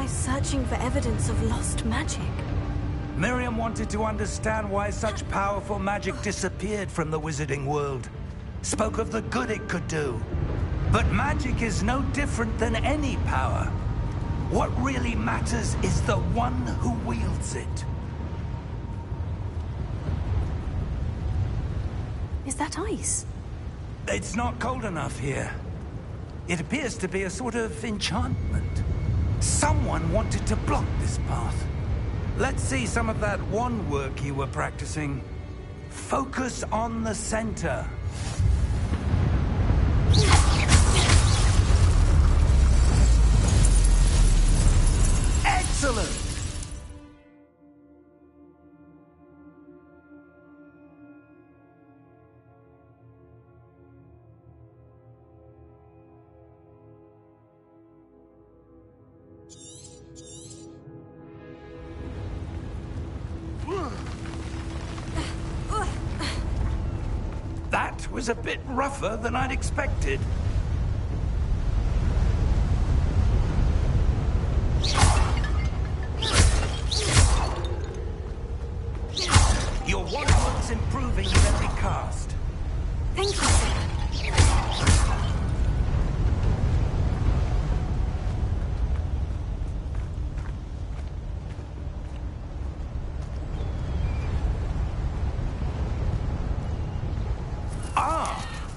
always searching for evidence of lost magic. Miriam wanted to understand why such powerful magic disappeared from the wizarding world. Spoke of the good it could do. But magic is no different than any power. What really matters is the one who wields it. Is that ice? It's not cold enough here. It appears to be a sort of enchantment. Someone wanted to block this path. Let's see some of that wand work you were practicing. Focus on the center. Excellent! That was a bit rougher than I'd expected. Your wand work's improving with every cast. Thank you, sir.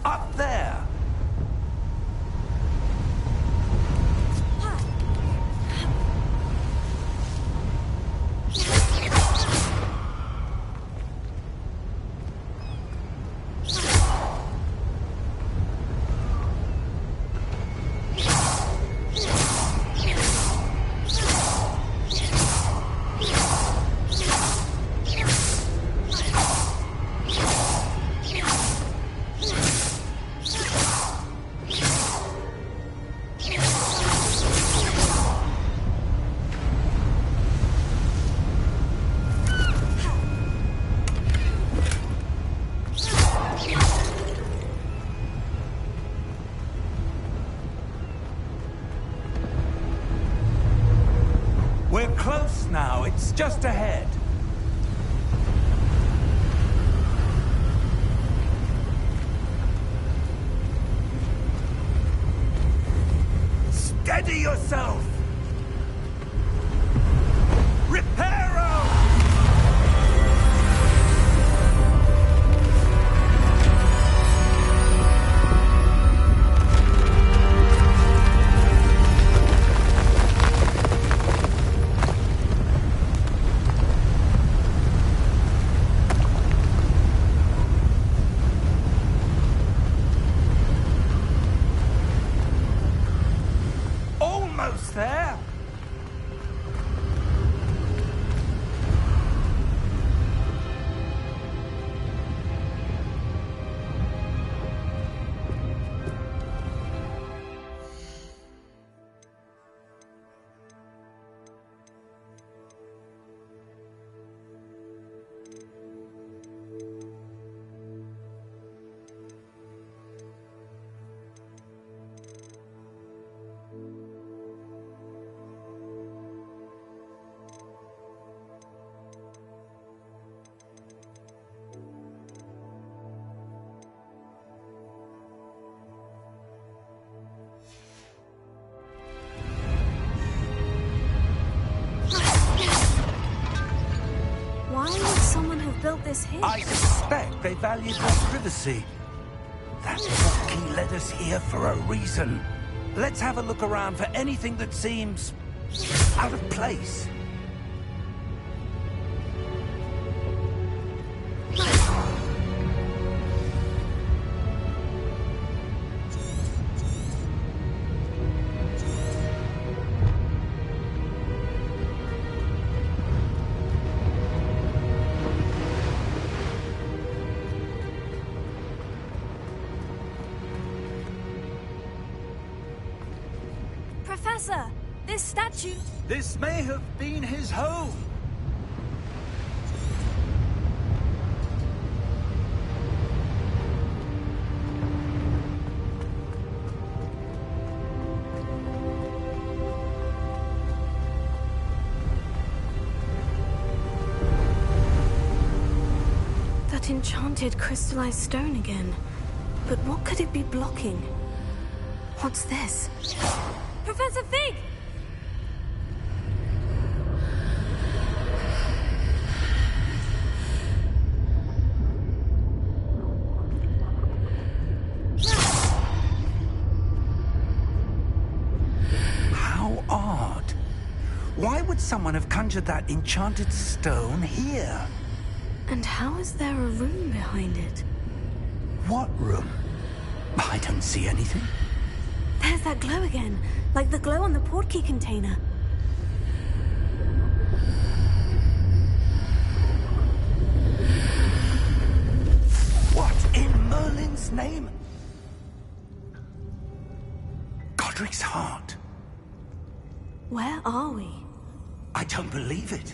Up there! We're close now. It's just ahead. Steady yourself! Reparo! Almost there. Why would someone have built this here? I suspect they valued their privacy. That key led us here for a reason. Let's have a look around for anything that seems out of place. Professor, this statue... This may have been his home. that enchanted crystallized stone again. But what could it be blocking? What's this? Professor Fig! How odd. Why would someone have conjured that enchanted stone here? And how is there a room behind it? What room? I don't see anything. There's that glow again, like the glow on the portkey container. What in Merlin's name? Godric's heart. Where are we? I don't believe it.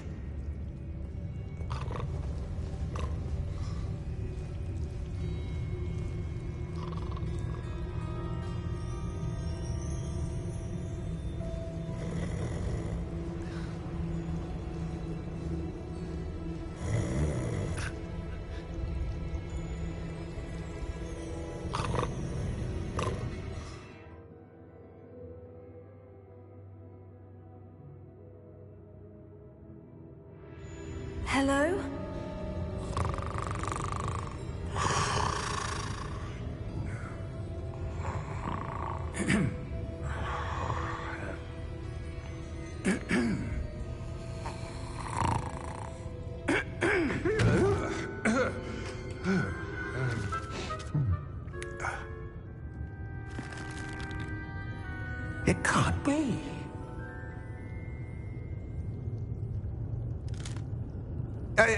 Hello? It can't be.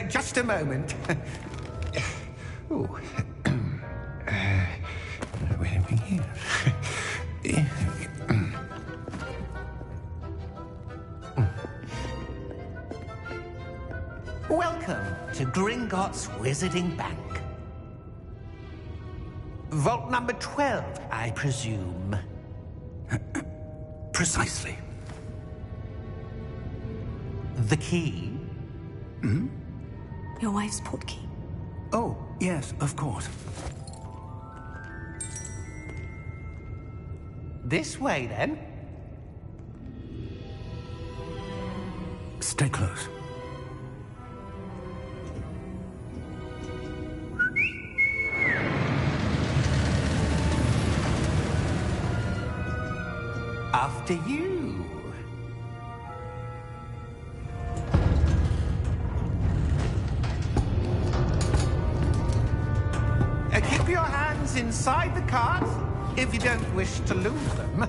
Just a moment. Oh. Where are we here? Welcome to Gringotts Wizarding Bank. Vault number 12, I presume. Precisely. The key? Your wife's portkey. Oh, yes, of course. This way, then. Stay close. After you. Keep your hands inside the cards if you don't wish to lose them. How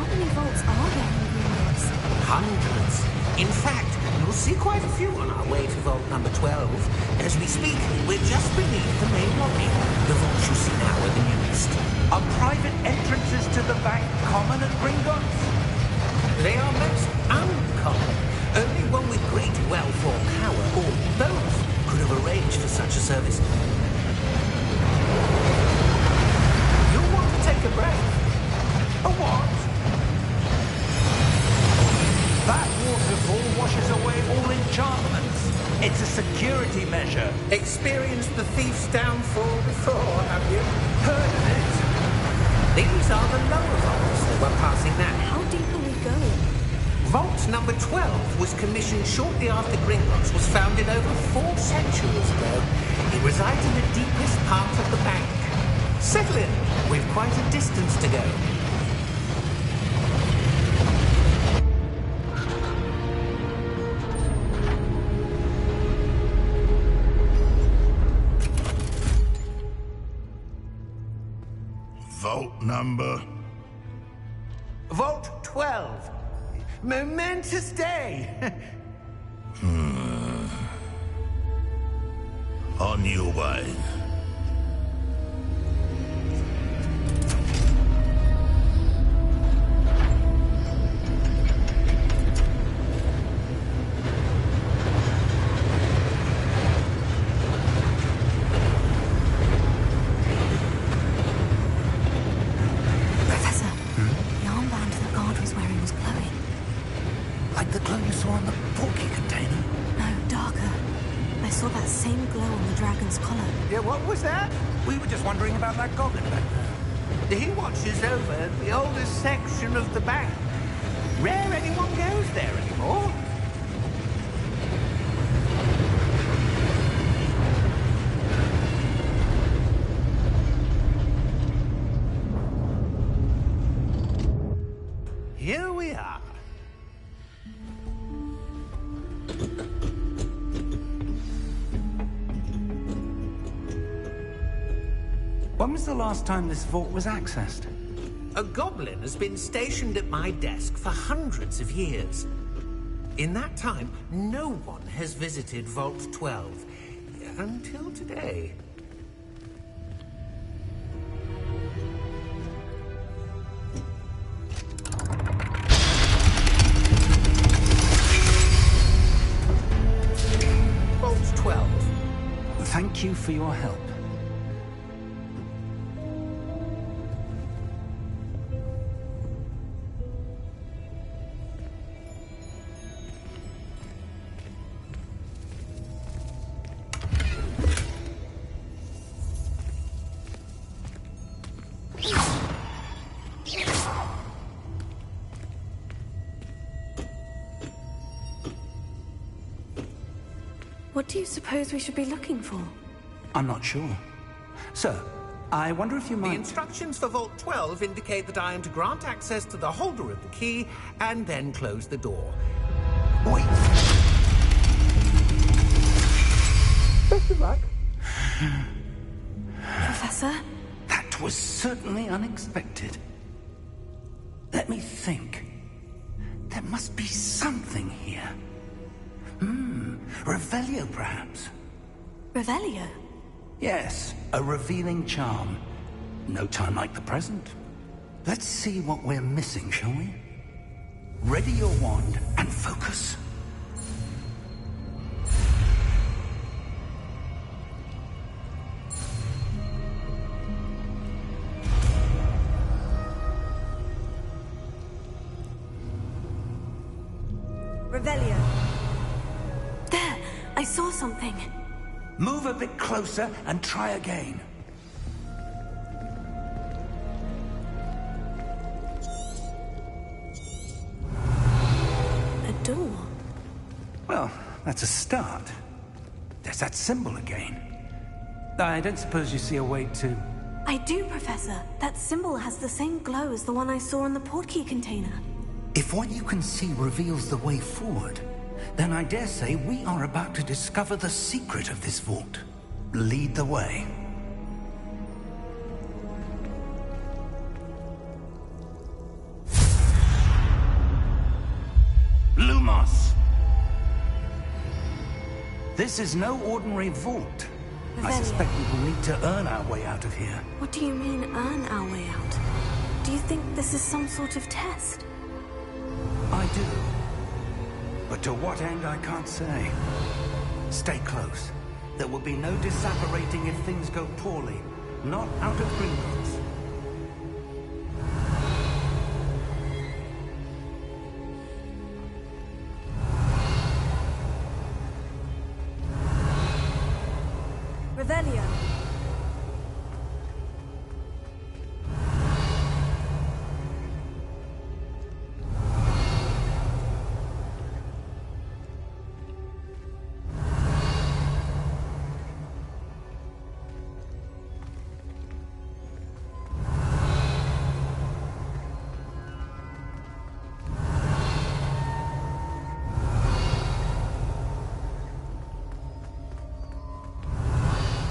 many vaults are there in Gringotts? Hundreds. In fact, you'll see quite a few on our way to vault number 12. As we speak, we're just beneath the main lobby. The vaults you see now are the newest. Are private entrances to the bank common at Gringotts? They are most uncommon. Only one with great wealth or power, or both, could have arranged for such a service. You'll want to take a breath. A what? That waterfall washes away all enchantments. It's a security measure. Experienced the thief's downfall before, have you? Heard of it? These are the lower vaults that we're passing now. How deep are we going? Vault number 12 was commissioned shortly after Gringotts was founded over 4 centuries ago. It resides in the deepest part of the bank. Settle in. We've quite a distance to go. Vault number? Vault 12. Momentous day. On your way. glow on the dragon's collar. Yeah, what was that? We were just wondering about that goblin back there. He watches over the oldest section of the bank. Rare anyone goes there anymore. Here we are. When was the last time this vault was accessed? A goblin has been stationed at my desk for hundreds of years. In that time, no one has visited Vault 12. Until today. Vault 12. Thank you for your help. What do you suppose we should be looking for? I'm not sure. Sir, I wonder if you might... The instructions for Vault 12 indicate that I am to grant access to the holder of the key and then close the door. Wait! Best of luck. Professor? That was certainly unexpected. Let me think. There must be something here. Revelio, perhaps? Revelio? Yes, a revealing charm. No time like the present. Let's see what we're missing, shall we? Ready your wand and focus. Revelio. There! I saw something. Move a bit closer and try again. A door. Well, that's a start. There's that symbol again. I don't suppose you see a way to... I do, Professor. That symbol has the same glow as the one I saw in the portkey container. If what you can see reveals the way forward, then I dare say we are about to discover the secret of this vault. Lead the way. Lumos! This is no ordinary vault. I Revelio. suspect we will need to earn our way out of here. What do you mean, earn our way out? Do you think this is some sort of test? I do. But to what end, I can't say. Stay close. There will be no disapparating if things go poorly. Not out of Gringotts. Revelio.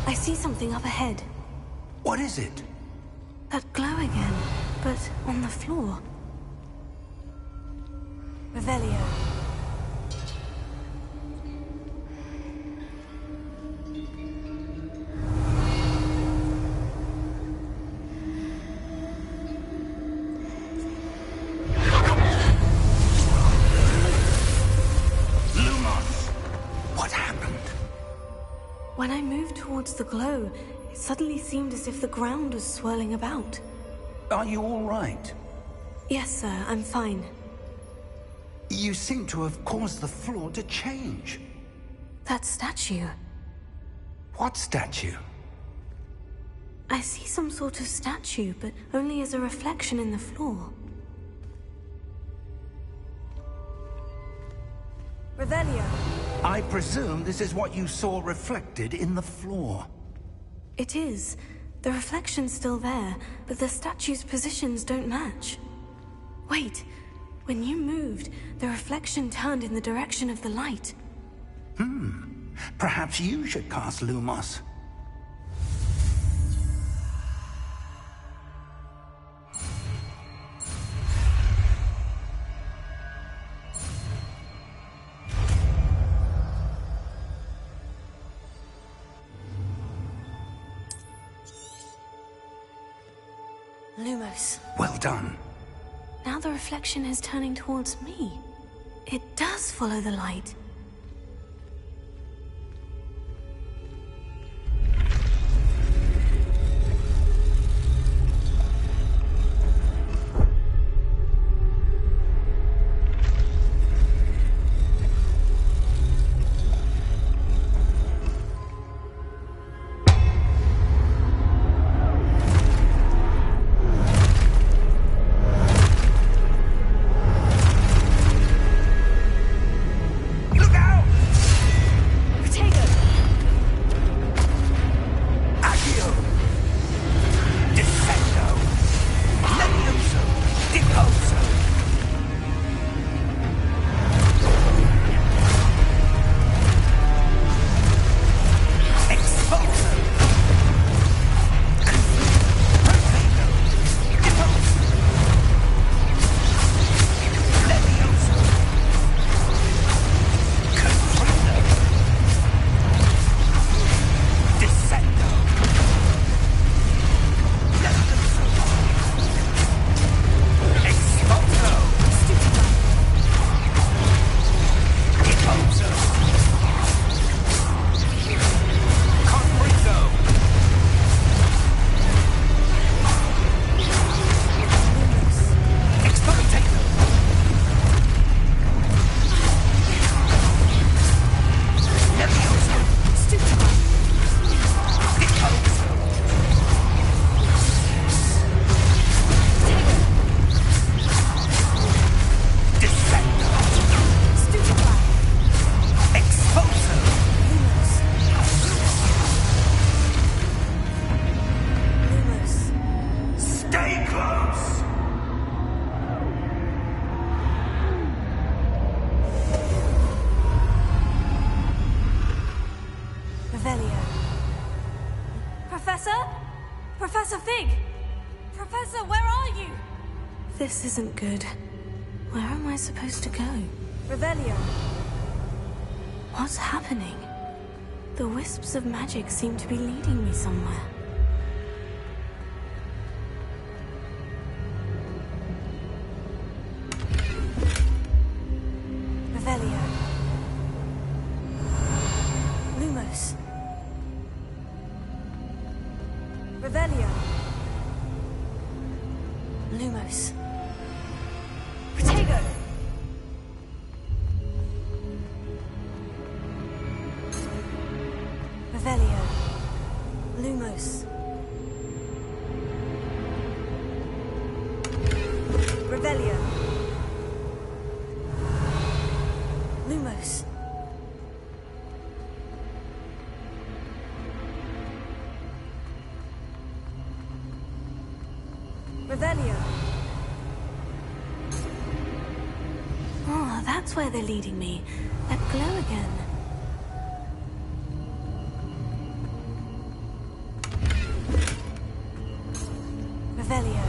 I see something up ahead. What is it? That glow again, but on the floor. Revelio. Lumos! What happened? When I moved towards the glow, it suddenly seemed as if the ground was swirling about. Are you all right? Yes, sir, I'm fine. You seem to have caused the floor to change. That statue. What statue? I see some sort of statue, but only as a reflection in the floor. Revelio. I presume this is what you saw reflected in the floor. It is. The reflection's still there, but the statue's positions don't match. Wait. When you moved, the reflection turned in the direction of the light. Perhaps you should cast Lumos. Lumos. Well done. Now the reflection is turning towards me. It does follow the light. Professor Fig! Professor, where are you? This isn't good. Where am I supposed to go? Revelio. What's happening? The wisps of magic seem to be leading me somewhere. Revelio. Lumos. Revelio. Lumos. Protego. Revelio. Lumos. Revelio. Lumos. Revelio. Oh, that's where they're leading me. That glow again. Revelio.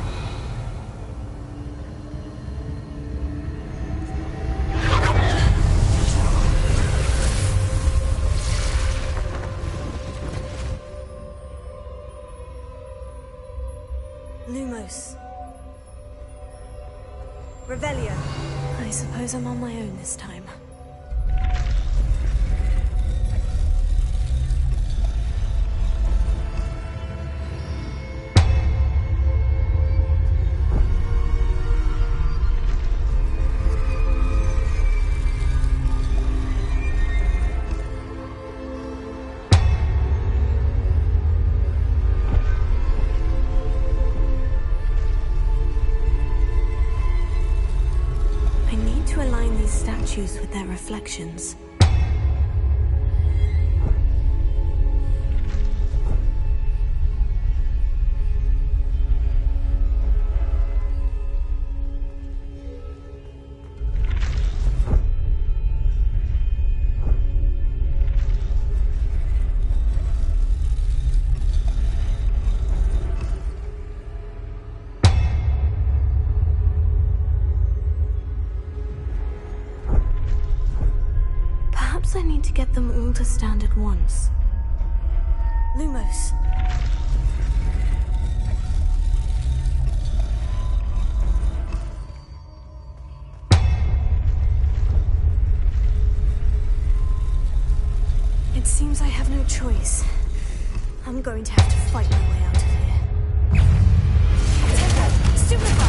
Lumos. Revelio. I suppose I'm on my own this time. statues with their reflections. I need to get them all to stand at once. Lumos. It seems I have no choice. I'm going to have to fight my way out of here. Stupefy!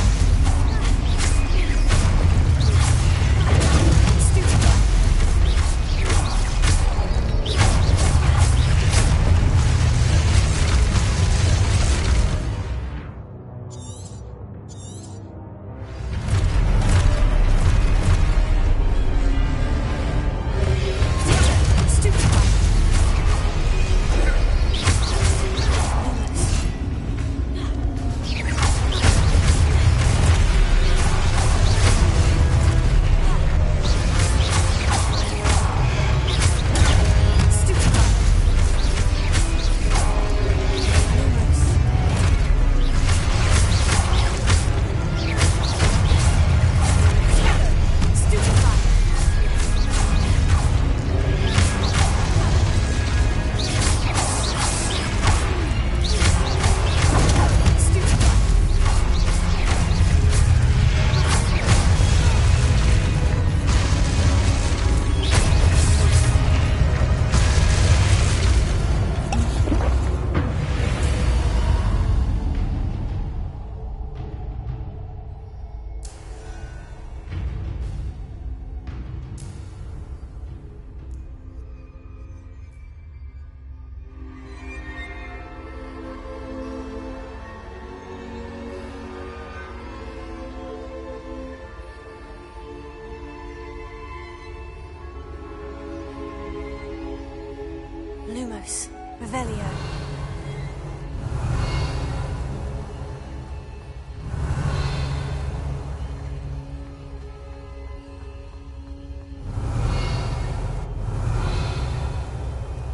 Lumos. Revelio.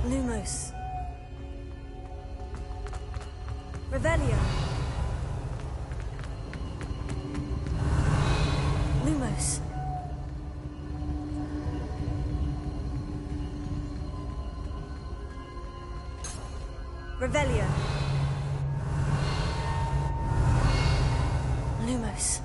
Lumos. Revelio. Lumos. Revelio. Lumos.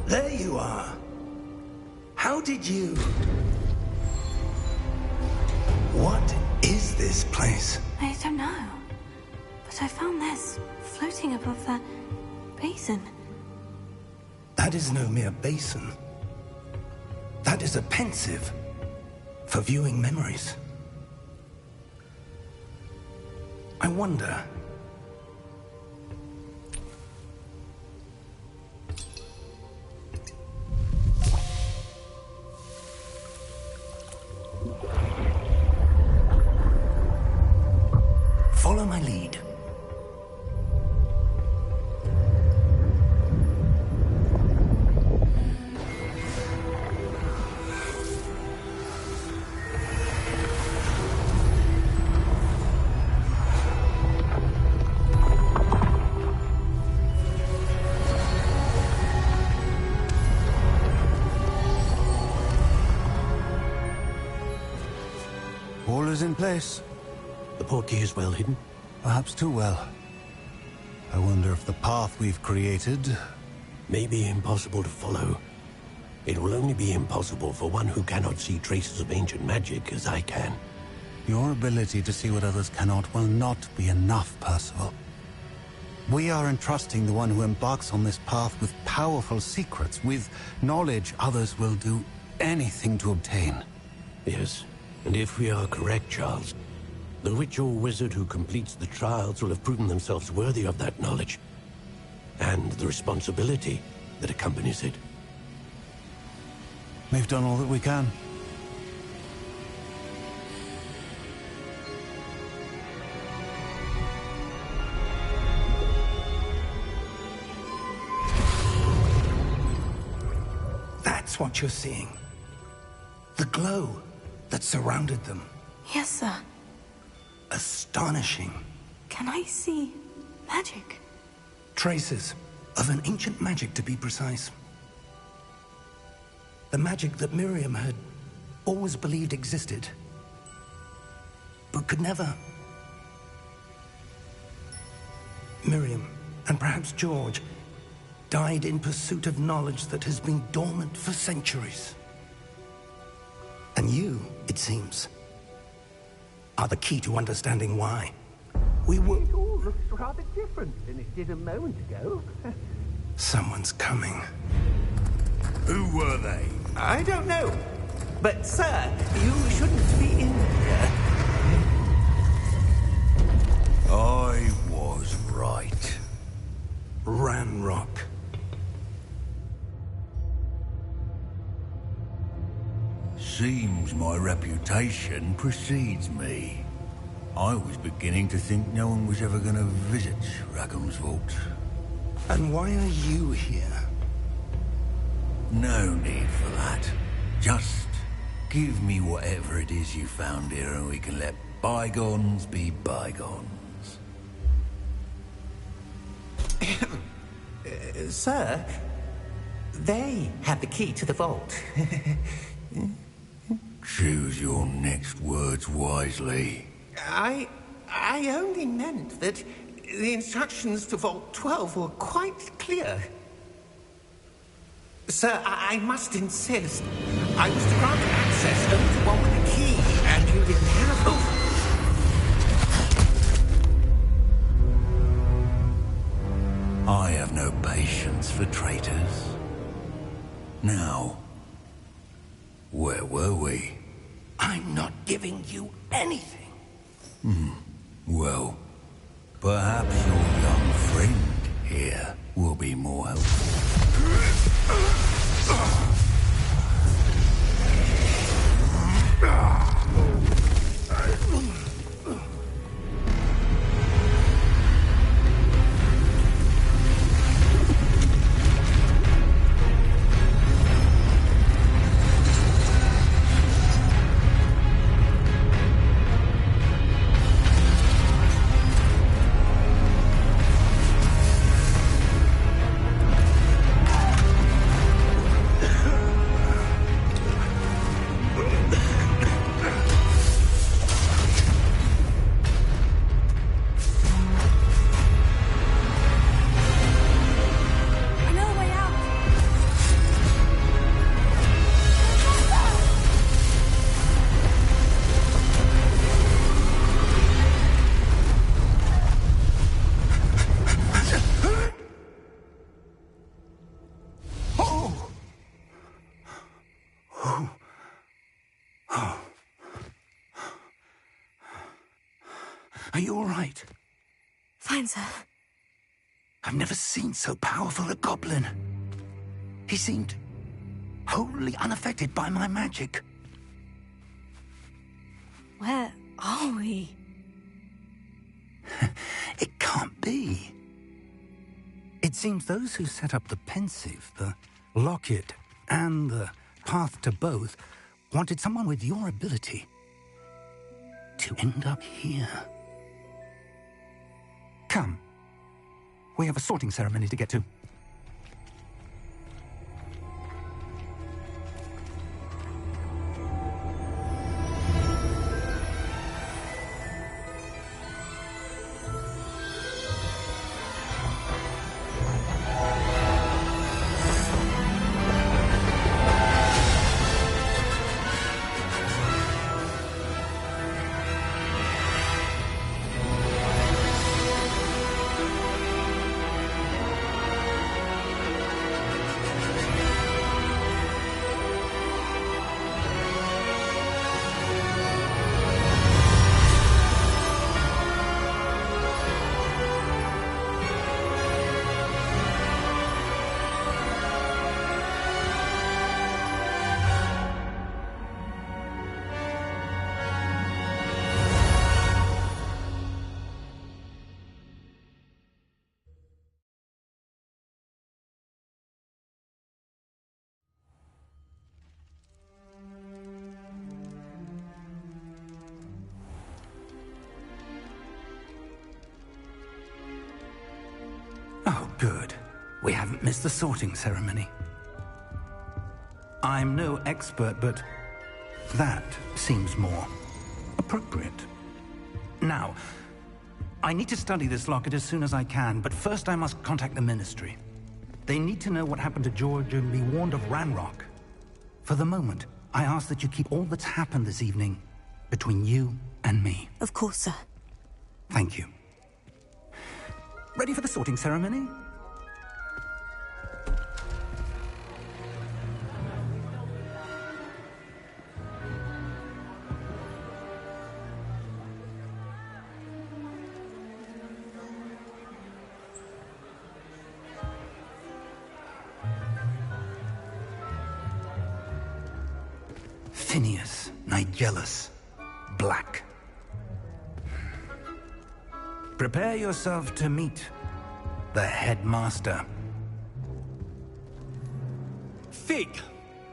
There you are. How did you... What is this place? I don't know. But I found this floating above that basin. That is no mere basin. That is a pensive for viewing memories. I wonder... Follow my lead. All is in place. The portkey is well hidden? Perhaps too well. I wonder if the path we've created... may be impossible to follow. It will only be impossible for one who cannot see traces of ancient magic as I can. Your ability to see what others cannot will not be enough, Percival. We are entrusting the one who embarks on this path with powerful secrets, with knowledge others will do anything to obtain. Yes, and if we are correct, Charles, the witch or wizard who completes the trials will have proven themselves worthy of that knowledge, and the responsibility that accompanies it. We've done all that we can. That's what you're seeing. The glow that surrounded them. Yes, sir. Astonishing. Can I see magic? Traces of an ancient magic, to be precise. The magic that Miriam had always believed existed, but could never. Miriam, and perhaps George, died in pursuit of knowledge that has been dormant for centuries. And you, it seems, are the key to understanding why. We were... It all looks rather different than it did a moment ago. Someone's coming. Who were they? I don't know. But, sir, you shouldn't be in here. I was right. Ranrock. Seems my reputation precedes me. I was beginning to think no one was ever going to visit Rackham's vault. And why are you here? No need for that. Just give me whatever it is you found here and we can let bygones be bygones. Sir, they have the key to the vault. Choose your next words wisely. I only meant that the instructions to Vault 12 were quite clear. Sir, I must insist. I was to grant access only to one with a key, and you didn't have one. I have no patience for traitors. Now, where were we? I'm not giving you anything. Well, perhaps your young friend here will be more helpful. Are you all right? Fine, sir. I've never seen so powerful a goblin. He seemed wholly unaffected by my magic. Where are we? It can't be. It seems those who set up the pensive, the locket, and the path to both wanted someone with your ability to end up here. Come. We have a sorting ceremony to get to. good. We haven't missed the sorting ceremony. I'm no expert, but that seems more appropriate. Now, I need to study this locket as soon as I can, but first I must contact the Ministry. They need to know what happened to George and be warned of Ranrock. For the moment, I ask that you keep all that's happened this evening between you and me. Of course, sir. Thank you. Ready for the sorting ceremony? Phineas, Nigellus, Black. Prepare yourself to meet the headmaster. Fig,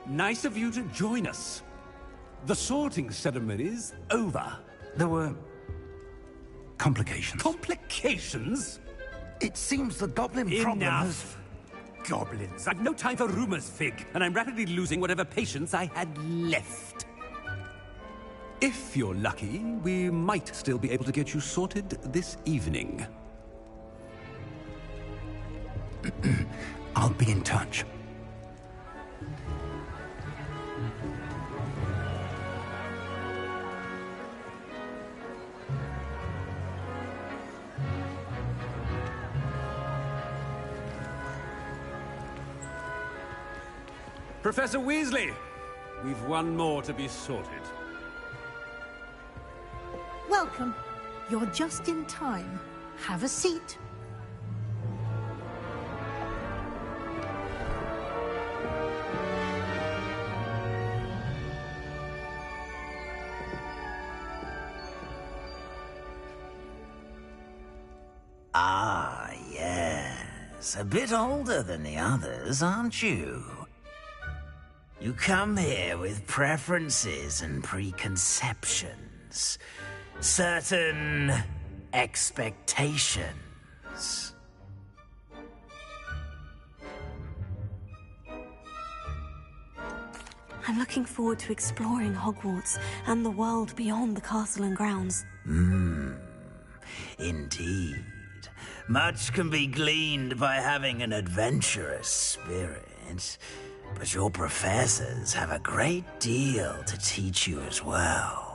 nice of you to join us. The sorting ceremony's over. There were complications. Complications? It seems the goblin problem has... Enough! Goblins. I've no time for rumors, Fig, and I'm rapidly losing whatever patience I had left. If you're lucky, we might still be able to get you sorted this evening. I'll be in touch. Professor Weasley, we've one more to be sorted. Welcome. You're just in time. Have a seat. Ah, yes. A bit older than the others, aren't you? You come here with preferences and preconceptions. Certain expectations. I'm looking forward to exploring Hogwarts and the world beyond the castle and grounds. Indeed. Much can be gleaned by having an adventurous spirit, but your professors have a great deal to teach you as well.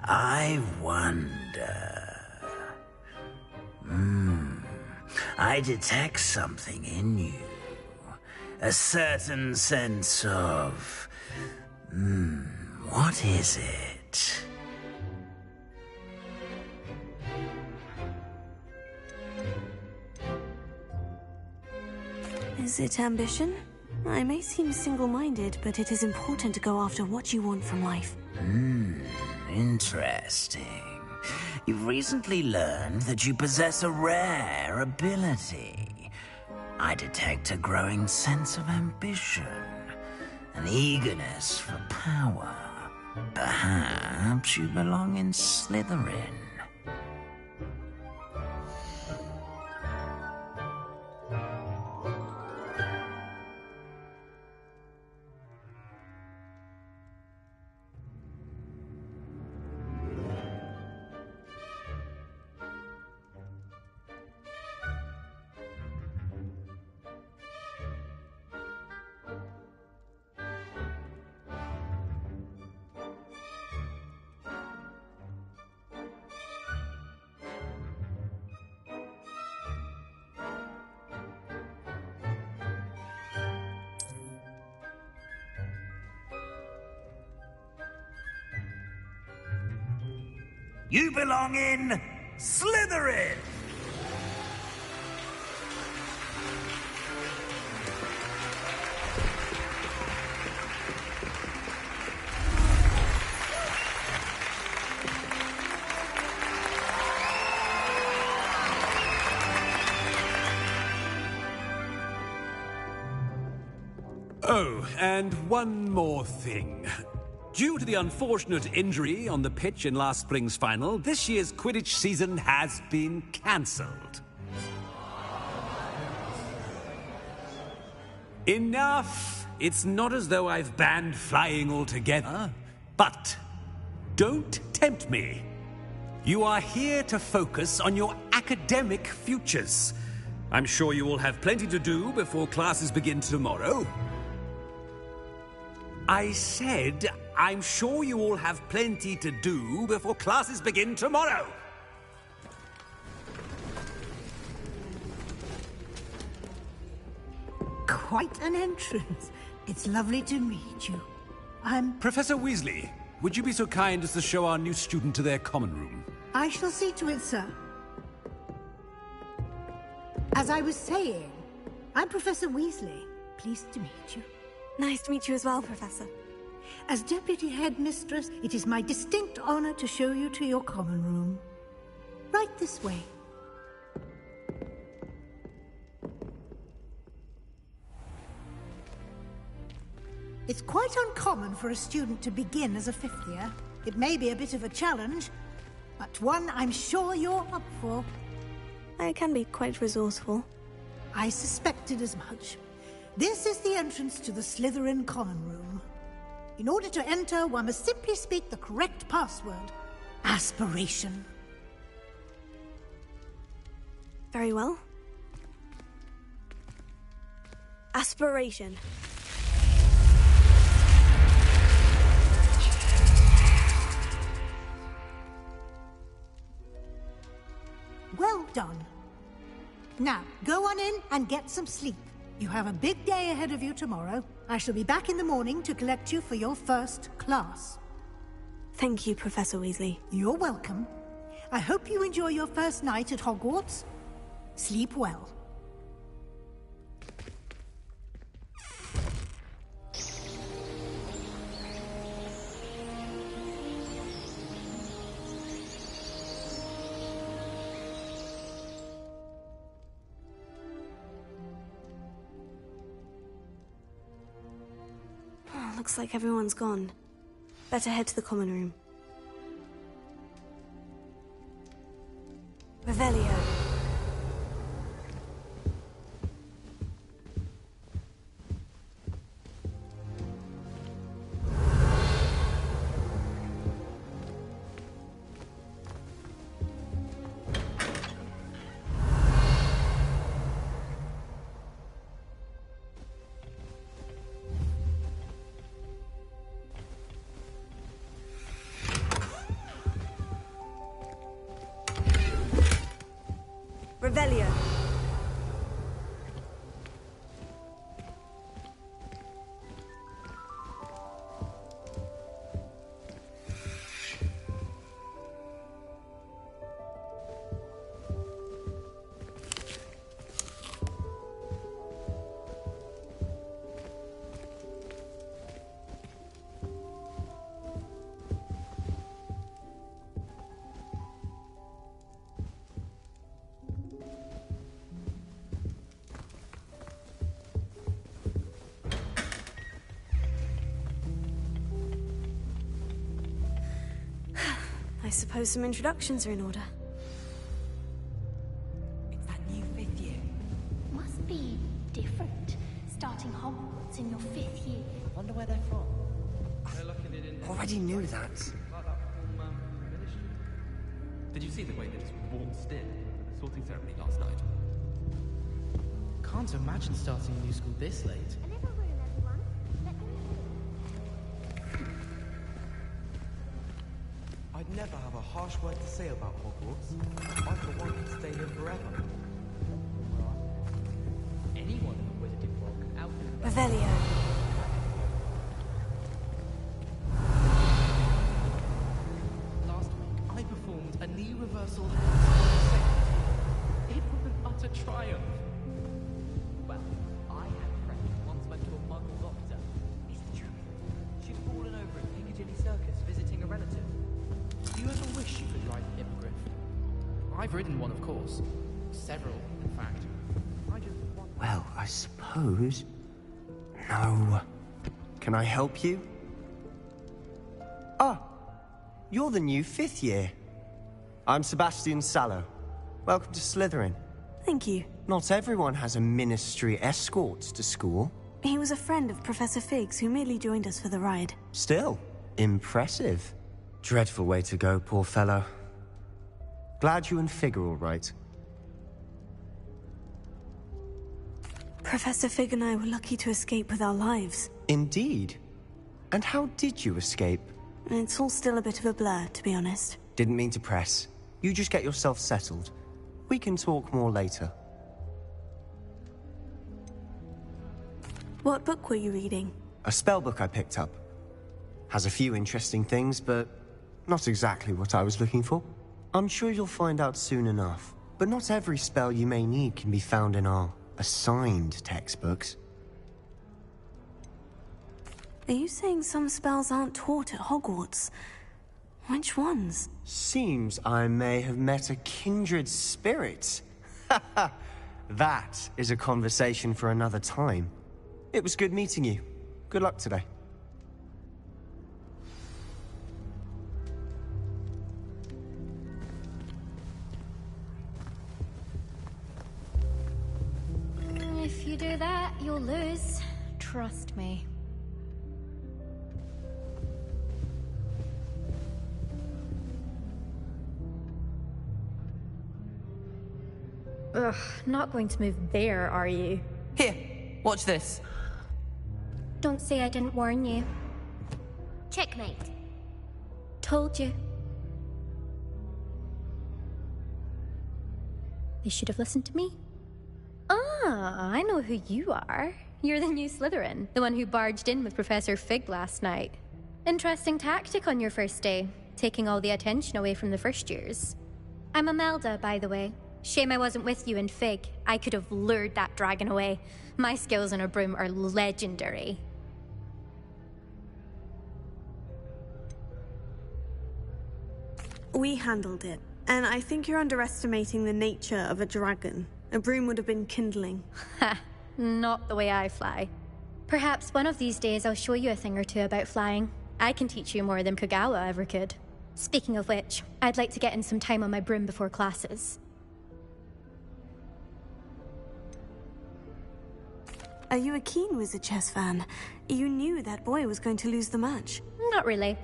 I wonder... I detect something in you. A certain sense of... what is it? Is it ambition? I may seem single-minded, but it is important to go after what you want from life. Interesting. You've recently learned that you possess a rare ability. I detect a growing sense of ambition, an eagerness for power. Perhaps you belong in Slytherin. You belong in Slytherin! Oh, and one more thing. Due to the unfortunate injury on the pitch in last spring's final, this year's Quidditch season has been cancelled. Enough! It's not as though I've banned flying altogether. But don't tempt me. You are here to focus on your academic futures. I'm sure you will have plenty to do before classes begin tomorrow. I said, I'm sure you all have plenty to do before classes begin tomorrow. Quite an entrance. It's lovely to meet you. Professor Weasley, would you be so kind as to show our new student to their common room? I shall see to it, sir. As I was saying, I'm Professor Weasley. Pleased to meet you. Nice to meet you as well, Professor. As Deputy Headmistress, it is my distinct honor to show you to your common room. Right this way. It's quite uncommon for a student to begin as a fifth year. It may be a bit of a challenge, but one I'm sure you're up for. I can be quite resourceful. I suspected as much. This is the entrance to the Slytherin common room. In order to enter, one must simply speak the correct password. Aspiration. Very well. Aspiration. Well done. Now, go on in and get some sleep. You have a big day ahead of you tomorrow. I shall be back in the morning to collect you for your first class. Thank you, Professor Weasley. You're welcome. I hope you enjoy your first night at Hogwarts. Sleep well. Looks like everyone's gone. Better head to the common room. Revelio. Revelio. I suppose some introductions are in order. It's that new fifth year. Must be different, starting Hogwarts in your fifth year. I wonder where they're from. Already knew that. Did you see the way they just waltzed in at the sorting ceremony last night? Can't imagine starting a new school this late. A little room, everyone. Let me I'd never have a harsh word to say about Hogwarts. I for one could stay here forever. Anyone in the wizarding world can outdo Revelio. Last week, I performed a knee reversal handstand. It was an utter triumph. Well, I had a friend who once went to a muggle doctor. It's the truth. She'd fallen over at Piccadilly Circus visiting a relative. Do you ever wish you could ride a hippogriff? I've ridden one, of course. Several, in fact. Well, I suppose... No. Can I help you? Ah, you're the new fifth year. I'm Sebastian Sallow. Welcome to Slytherin. Thank you. Not everyone has a ministry escort to school. He was a friend of Professor Fig's who merely joined us for the ride. Still, impressive. Dreadful way to go, poor fellow. Glad you and Fig are all right. Professor Fig and I were lucky to escape with our lives. Indeed. And how did you escape? It's all still a bit of a blur, to be honest. Didn't mean to press. You just get yourself settled. We can talk more later. What book were you reading? A spell book I picked up. Has a few interesting things, but not exactly what I was looking for. I'm sure you'll find out soon enough. But not every spell you may need can be found in our assigned textbooks. Are you saying some spells aren't taught at Hogwarts? Which ones? Seems I may have met a kindred spirit. That is a conversation for another time. It was good meeting you. Good luck today. If you do that, you'll lose. Trust me. Ugh, not going to move there, are you? Here, watch this. Don't say I didn't warn you. Checkmate. Told you. They should have listened to me. Ah, I know who you are. You're the new Slytherin, the one who barged in with Professor Fig last night. Interesting tactic on your first day, taking all the attention away from the first years. I'm Imelda, by the way. Shame I wasn't with you in Fig. I could have lured that dragon away. My skills on a broom are legendary. We handled it, and I think you're underestimating the nature of a dragon. A broom would have been kindling. Ha! Not the way I fly. Perhaps one of these days I'll show you a thing or two about flying. I can teach you more than Kogawa ever could. Speaking of which, I'd like to get in some time on my broom before classes. Are you a keen Wizard Chess fan? You knew that boy was going to lose the match. Not really.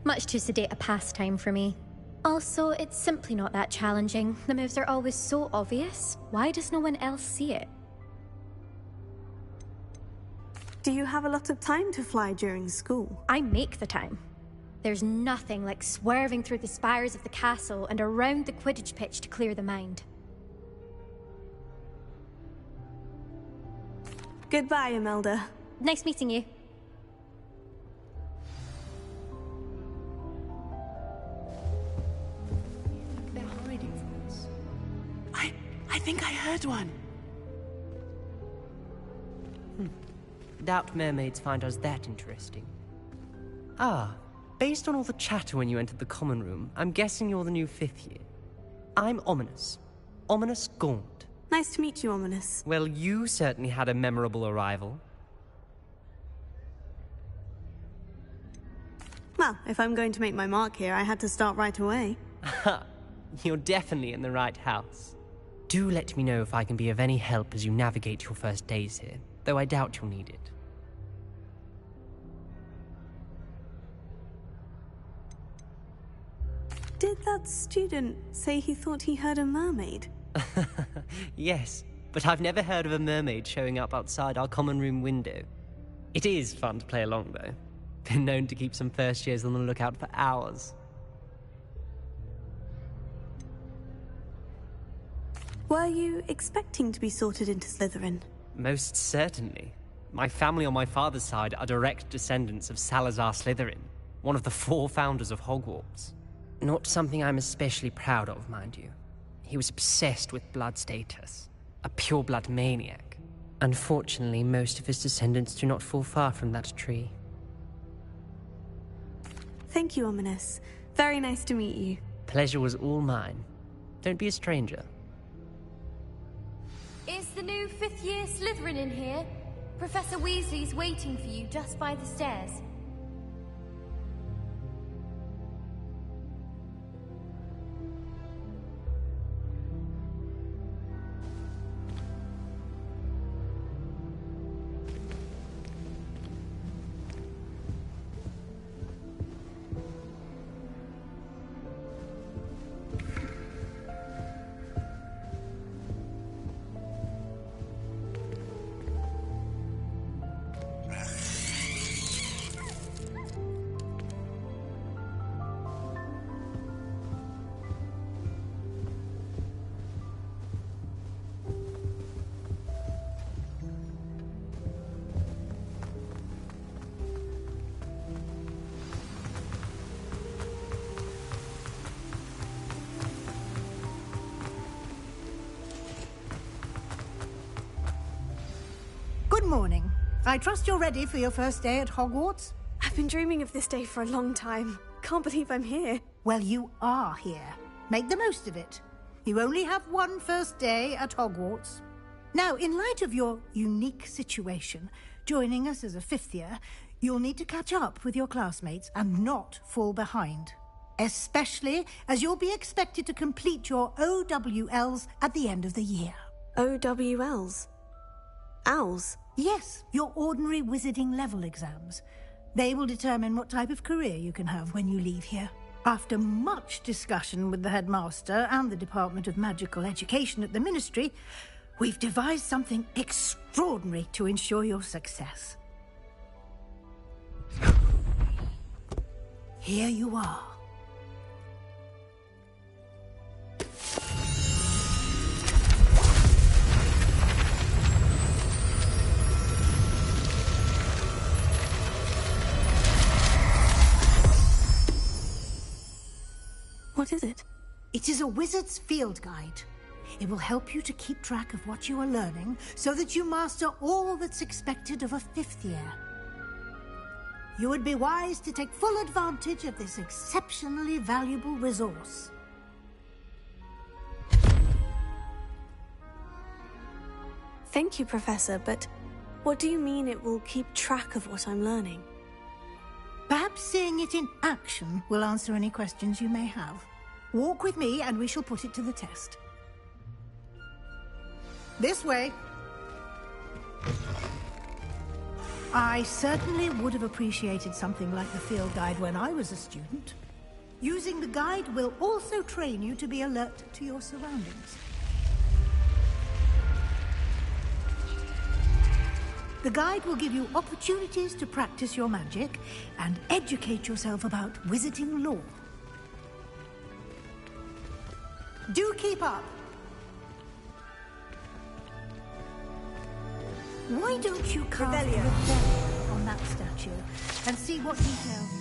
Much too sedate a pastime for me. Also, it's simply not that challenging. The moves are always so obvious. Why does no one else see it? Do you have a lot of time to fly during school? I make the time. There's nothing like swerving through the spires of the castle and around the Quidditch pitch to clear the mind. Goodbye, Imelda. Nice meeting you. They're hiding from us. I think I heard one. Doubt mermaids find us that interesting. Ah, based on all the chatter when you entered the common room, I'm guessing you're the new 5th year. I'm Ominous. Ominous Gaunt. Nice to meet you, Ominous. Well, you certainly had a memorable arrival. Well, if I'm going to make my mark here, I had to start right away. You're definitely in the right house. Do let me know if I can be of any help as you navigate your first days here, though I doubt you'll need it. Did that student say he thought he heard a mermaid? Yes, but I've never heard of a mermaid showing up outside our common room window. It is fun to play along, though. Been known to keep some first years on the lookout for hours. Were you expecting to be sorted into Slytherin? Most certainly. My family on my father's side are direct descendants of Salazar Slytherin, one of the 4 founders of Hogwarts. Not something I'm especially proud of, mind you. He was obsessed with blood status, a pure-blood maniac. Unfortunately, most of his descendants do not fall far from that tree. Thank you, Ominous. Very nice to meet you. Pleasure was all mine. Don't be a stranger. Is the new 5th year Slytherin in here? Professor Weasley's waiting for you just by the stairs. morning. I trust you're ready for your first day at Hogwarts? I've been dreaming of this day for a long time. Can't believe I'm here. Well, you are here. Make the most of it. You only have one first day at Hogwarts. Now, in light of your unique situation, joining us as a fifth year, you'll need to catch up with your classmates and not fall behind. Especially as you'll be expected to complete your OWLs at the end of the year. OWLs? Owls? Yes, your ordinary wizarding level exams. They will determine what type of career you can have when you leave here. After much discussion with the headmaster and the Department of Magical Education at the Ministry, we've devised something extraordinary to ensure your success. Here you are. What is it? It is a wizard's field guide. It will help you to keep track of what you are learning so that you master all that's expected of a fifth year. You would be wise to take full advantage of this exceptionally valuable resource. Thank you, Professor, but what do you mean it will keep track of what I'm learning? Perhaps seeing it in action will answer any questions you may have. Walk with me and we shall put it to the test. This way. I certainly would have appreciated something like the field guide when I was a student. Using the guide will also train you to be alert to your surroundings. The guide will give you opportunities to practice your magic and educate yourself about wizarding lore. Do keep up! Why don't you cast Revelio on that statue and see what details...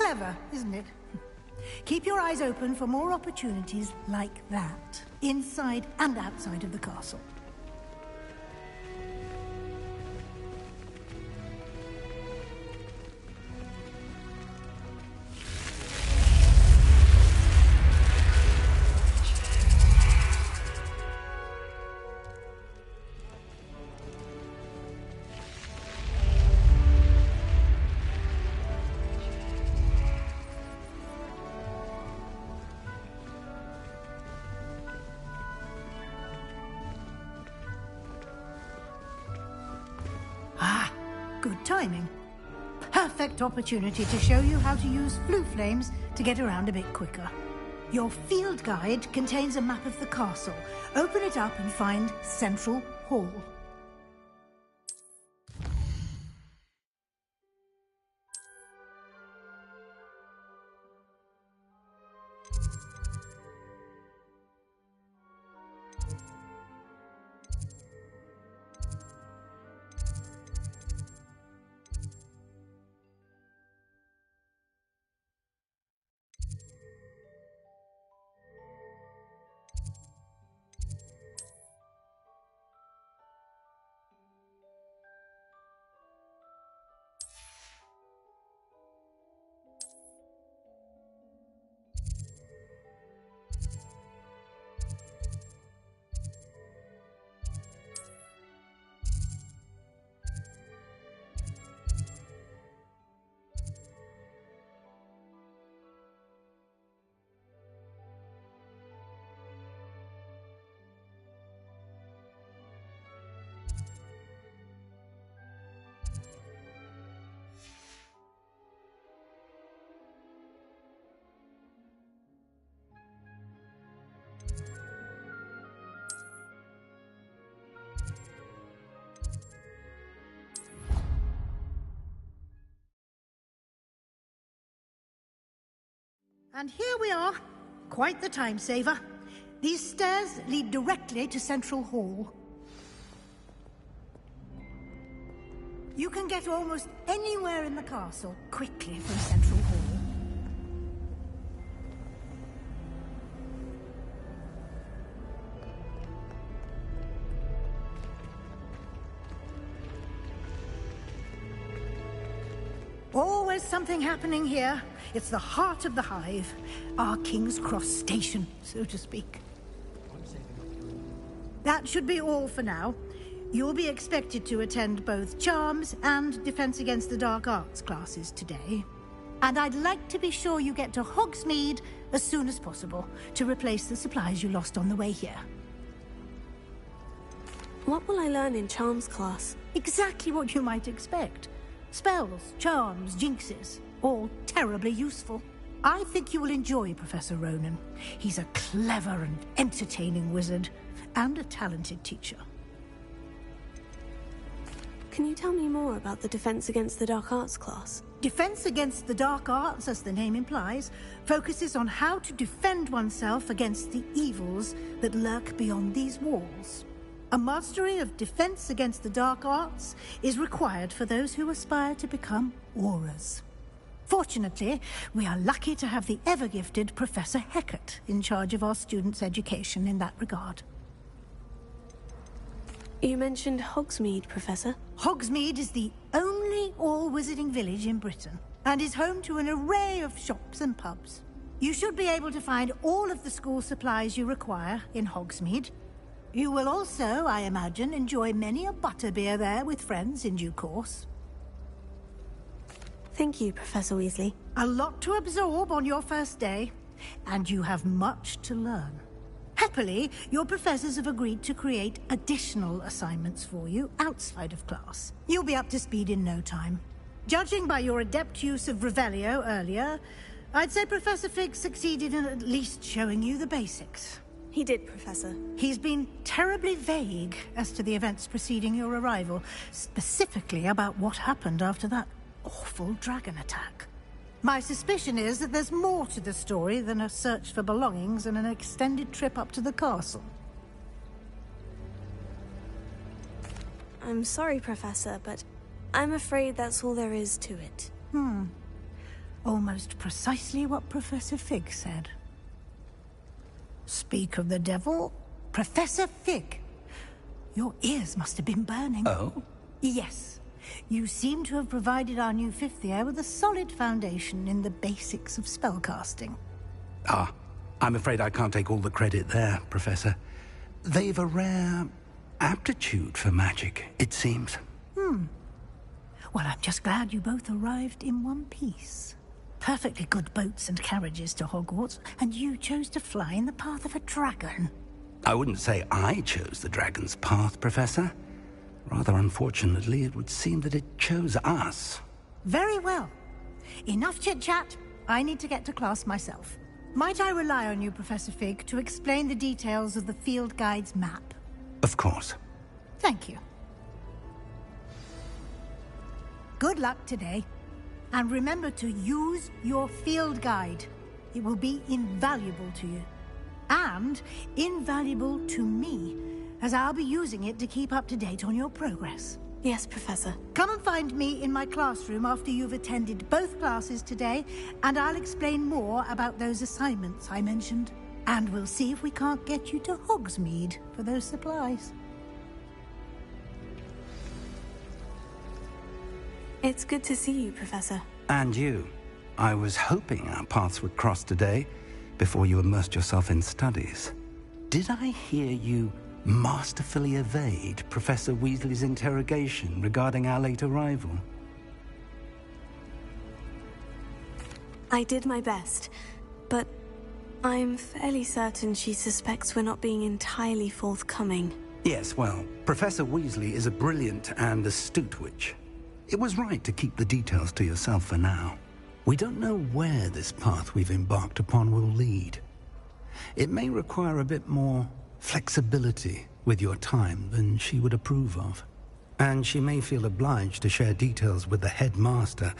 Clever, isn't it? Keep your eyes open for more opportunities like that, inside and outside of the castle. Good timing. Perfect opportunity to show you how to use flue flames to get around a bit quicker. Your field guide contains a map of the castle. Open it up and find Central Hall. And here we are. Quite the time saver. These stairs lead directly to Central Hall. You can get almost anywhere in the castle quickly from Central Hall. Always something happening here. It's the heart of the hive. Our King's Cross station, so to speak. That should be all for now. You'll be expected to attend both Charms and Defense Against the Dark Arts classes today. And I'd like to be sure you get to Hogsmeade as soon as possible to replace the supplies you lost on the way here. What will I learn in Charms class? Exactly what you might expect. Spells, charms, jinxes, all terribly useful. I think you will enjoy Professor Ronan. He's a clever and entertaining wizard, and a talented teacher. Can you tell me more about the Defense Against the Dark Arts class? Defense Against the Dark Arts, as the name implies, focuses on how to defend oneself against the evils that lurk beyond these walls. A mastery of Defense Against the Dark Arts is required for those who aspire to become Aurors. Fortunately, we are lucky to have the ever-gifted Professor Hecat in charge of our students' education in that regard. You mentioned Hogsmeade, Professor. Hogsmeade is the only all-wizarding village in Britain, and is home to an array of shops and pubs. You should be able to find all of the school supplies you require in Hogsmeade. You will also, I imagine, enjoy many a butterbeer there with friends in due course. Thank you, Professor Weasley. A lot to absorb on your first day, and you have much to learn. Happily, your professors have agreed to create additional assignments for you outside of class. You'll be up to speed in no time. Judging by your adept use of Revelio earlier, I'd say Professor Fig succeeded in at least showing you the basics. He did, Professor. He's been terribly vague as to the events preceding your arrival, specifically about what happened after that awful dragon attack. My suspicion is that there's more to the story than a search for belongings and an extended trip up to the castle. I'm sorry, Professor, but I'm afraid that's all there is to it. Almost precisely what Professor Fig said. Speak of the devil, Professor Fig. Your ears must have been burning. Oh? Yes. You seem to have provided our new fifth year with a solid foundation in the basics of spellcasting. Ah, I'm afraid I can't take all the credit there, Professor. They've a rare aptitude for magic, it seems. Well, I'm just glad you both arrived in one piece. Perfectly good boats and carriages to Hogwarts, and you chose to fly in the path of a dragon. I wouldn't say I chose the dragon's path, Professor. Rather unfortunately, it would seem that it chose us. Very well. Enough chit-chat. I need to get to class myself. Might I rely on you, Professor Fig, to explain the details of the field guide's map? Of course. Thank you. Good luck today. And remember to use your field guide. It will be invaluable to you. And invaluable to me, as I'll be using it to keep up to date on your progress. Yes, Professor. Come and find me in my classroom after you've attended both classes today, and I'll explain more about those assignments I mentioned. And we'll see if we can't get you to Hogsmeade for those supplies. It's good to see you, Professor. And you. I was hoping our paths would cross today, before you immersed yourself in studies. Did I hear you masterfully evade Professor Weasley's interrogation regarding our late arrival? I did my best, but I'm fairly certain she suspects we're not being entirely forthcoming. Yes, well, Professor Weasley is a brilliant and astute witch. It was right to keep the details to yourself for now. We don't know where this path we've embarked upon will lead. It may require a bit more flexibility with your time than she would approve of. And she may feel obliged to share details with the headmaster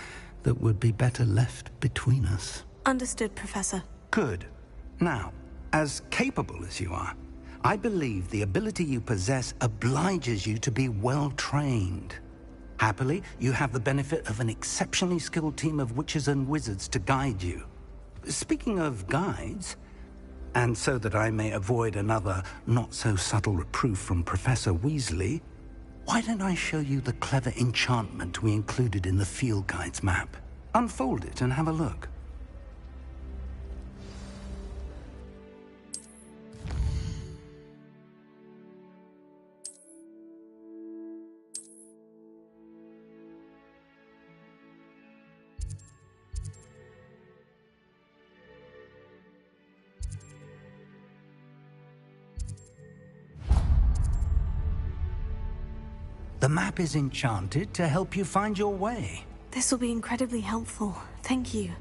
that would be better left between us. Understood, Professor. Good. Now, as capable as you are, I believe the ability you possess obliges you to be well trained. Happily, you have the benefit of an exceptionally skilled team of witches and wizards to guide you. Speaking of guides, and so that I may avoid another not-so-subtle reproof from Professor Weasley, why don't I show you the clever enchantment we included in the field guide's map? Unfold it and have a look. The map is enchanted to help you find your way. This will be incredibly helpful. Thank you.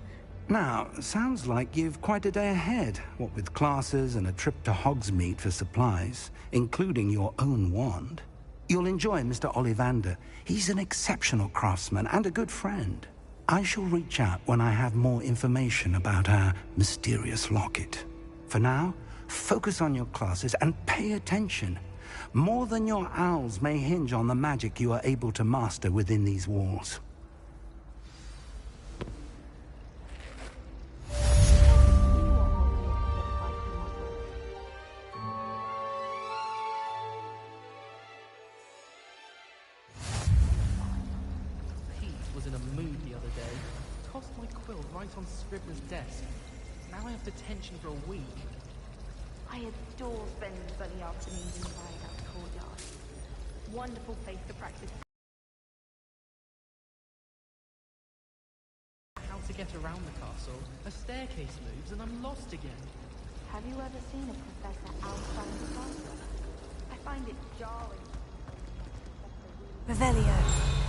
Now, sounds like you've quite a day ahead, what with classes and a trip to Hogsmeade for supplies, including your own wand. You'll enjoy Mr. Ollivander. He's an exceptional craftsman and a good friend. I shall reach out when I have more information about our mysterious locket. For now, focus on your classes and pay attention. More than your owls may hinge on the magic you are able to master within these walls. Pete was in a mood the other day. Tossed my quill right on Scribbler's desk. Now I have detention for a week. I adore spending sunny afternoons in Viaduct Courtyard. Wonderful place to practice. How to get around the castle, a staircase moves and I'm lost again. Have you ever seen a professor outside the castle? I find it jarring. Revelio.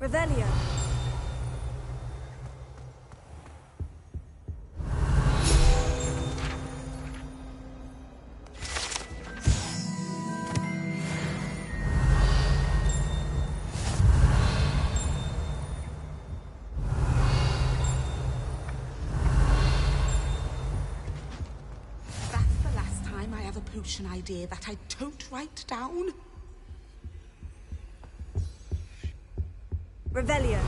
Revelio. That's the last time I have a potion idea that I don't write down. Revelio.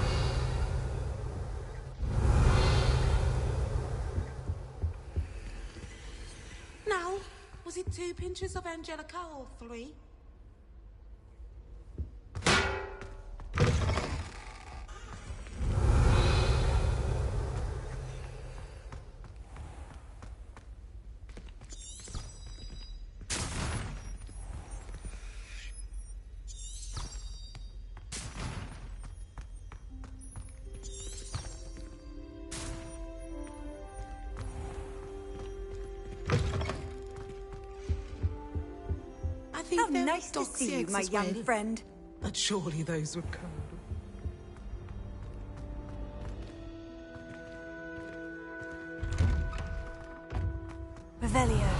Now, was it 2 pinches of Angelica or 3? How nice to see you, my young friend. But surely those were cold. Revelio.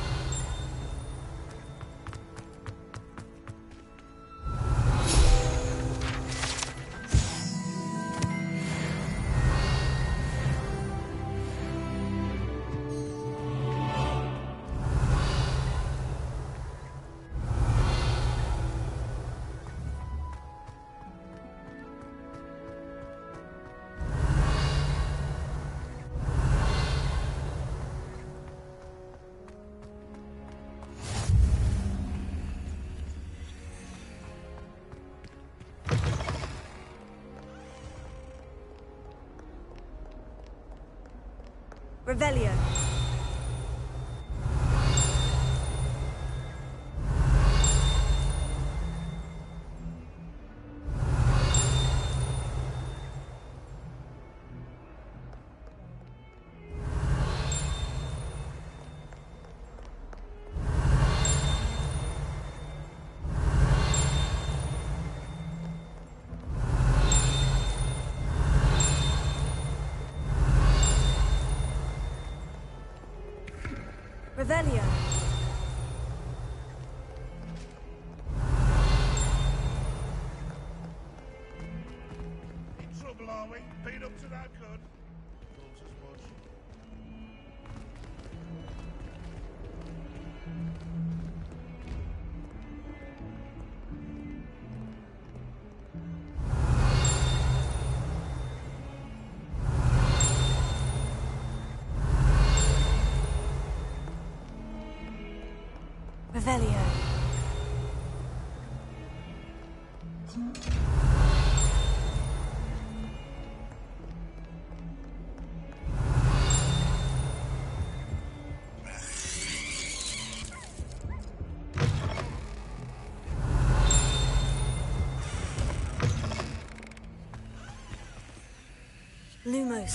Revelio. Revelio. In trouble, are we? Been up to no good? Thought as much. Revelio. Lumos.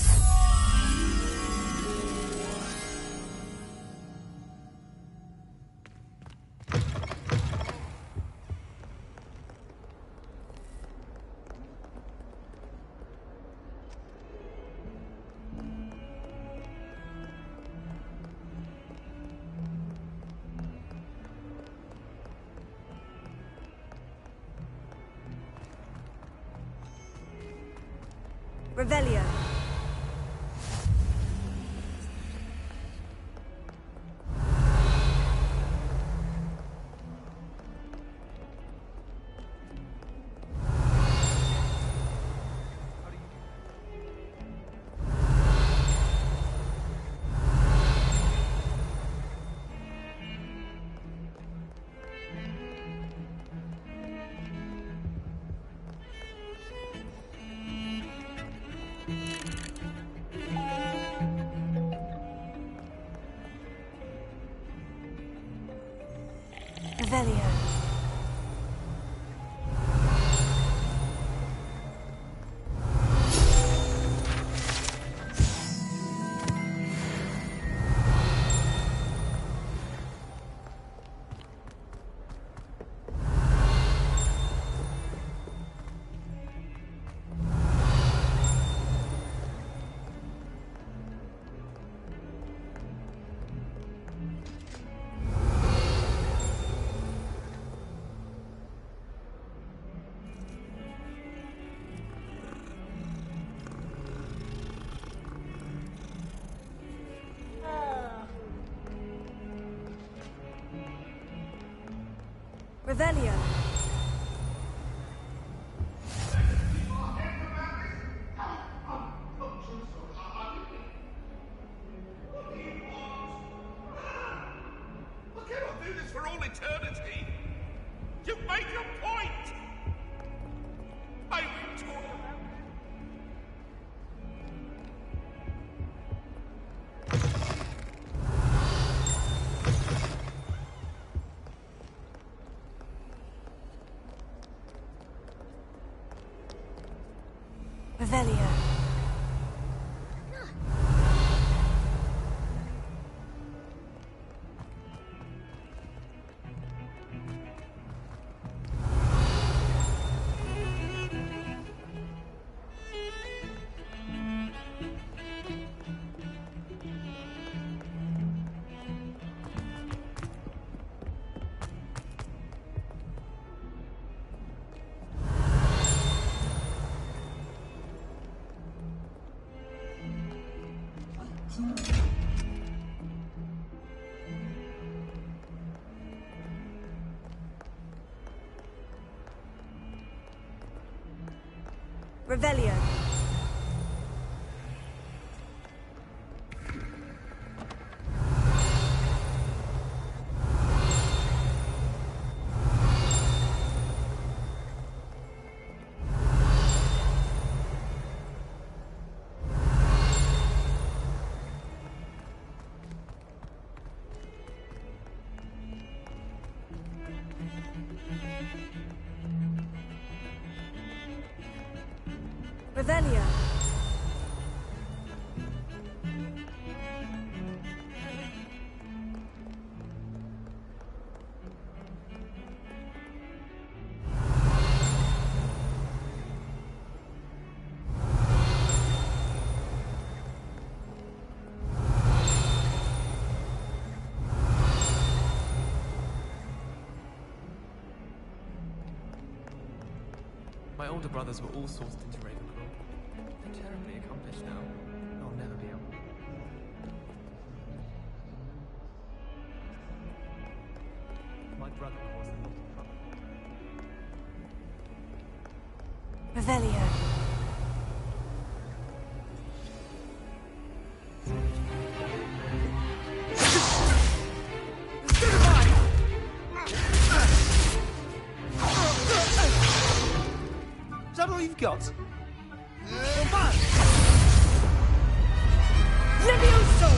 Revelio. Revelio. Revelio. I cannot do this for all eternity. You've made your point. I will talk about Revelio. Revelio. Revelio. My older brothers were all sorted into Ravenclaw. They're terribly accomplished now. I'll never be able. My brother caused a lot of trouble. Revelio. Is that all you've got? Levioso!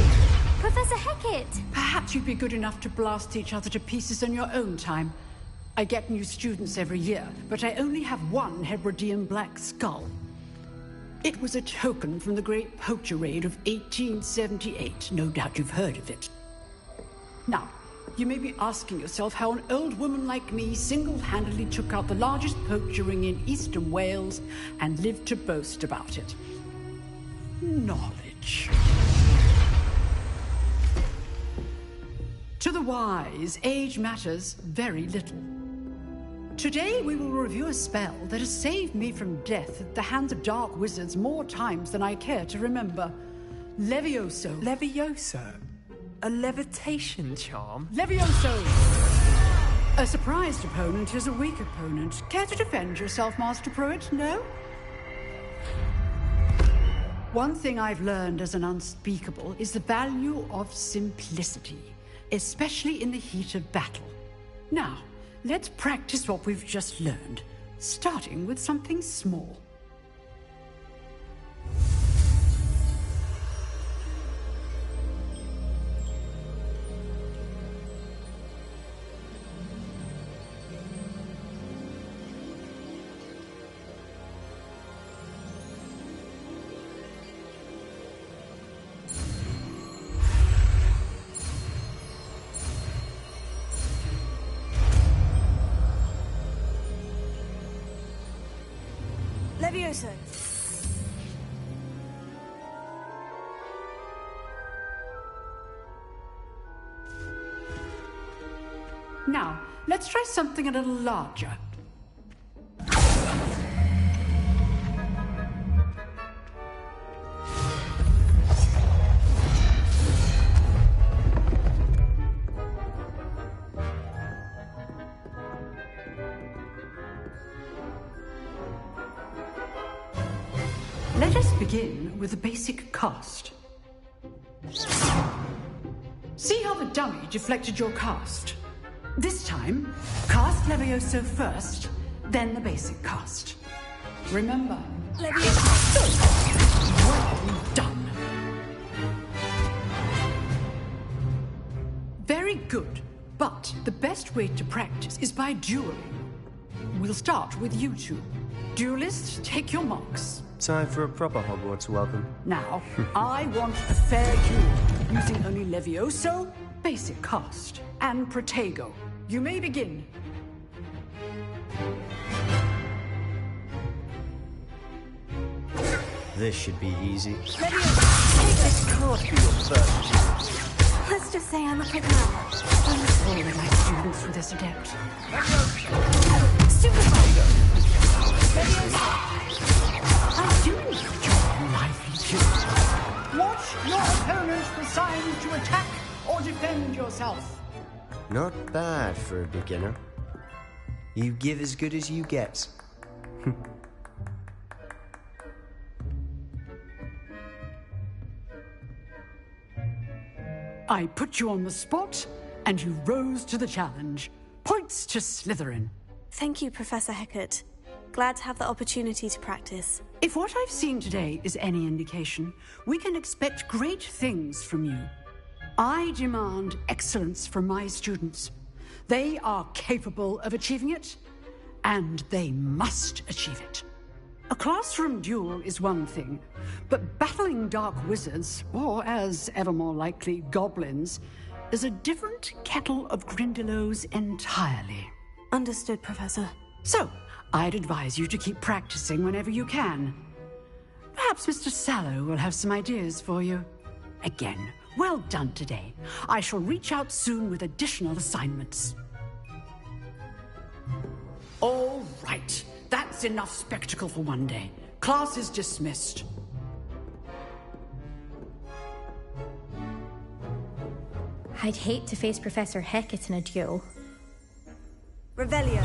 Professor Hecat! Perhaps you'd be good enough to blast each other to pieces in your own time. I get new students every year, but I only have one Hebridean black skull. It was a token from the Great Poacher Raid of 1878. No doubt you've heard of it. Now, you may be asking yourself how an old woman like me single-handedly took out the largest poacher ring in eastern Wales and lived to boast about it. Knowledge. To the wise, age matters very little. Today we will review a spell that has saved me from death at the hands of dark wizards more times than I care to remember. Levioso. Levioso? A levitation charm? Levioso! A surprised opponent is a weak opponent. Care to defend yourself, Master Pruitt? No? One thing I've learned as an unspeakable is the value of simplicity, especially in the heat of battle. Now, let's practice what we've just learned, starting with something small. Levioso. Now, let's try something a little larger. begin with the basic cast. See how the dummy deflected your cast? This time, cast Levioso first, then the basic cast. Remember, Levioso! Well done. Very good, but the best way to practice is by dueling. We'll start with you two. Duelists, take your marks. Time for a proper Hogwarts welcome. Now, I want a fair duel, using only Levioso, basic cast, and Protego. You may begin. This should be easy. Levioso, take this card for your first duel. Let's just say I'm a quick man. I'm throwing my students with this adept. Super I'm doing a good job on lively too. Watch your opponent decide to attack or defend yourself. Not bad for a beginner. You give as good as you get. I put you on the spot, and you rose to the challenge. Points to Slytherin. Thank you, Professor Hecat. Glad to have the opportunity to practice. If what I've seen today is any indication, we can expect great things from you. I demand excellence from my students. They are capable of achieving it, and they must achieve it. A classroom duel is one thing, but battling dark wizards, or as ever more likely, goblins, is a different kettle of Grindylows entirely. Understood, Professor. So, I'd advise you to keep practicing whenever you can. Perhaps Mr. Sallow will have some ideas for you. Again, well done today. I shall reach out soon with additional assignments. All right. That's enough spectacle for one day. Class is dismissed. I'd hate to face Professor Hecat in a duel. Revelio.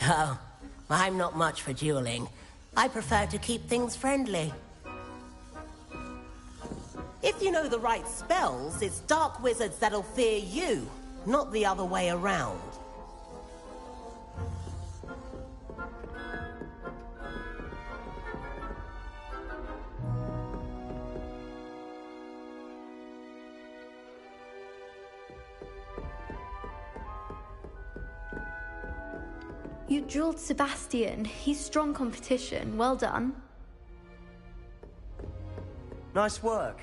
Oh, I'm not much for dueling. I prefer to keep things friendly. If you know the right spells, it's dark wizards that'll fear you, not the other way around. You dueled Sebastian. He's strong competition. Well done. Nice work.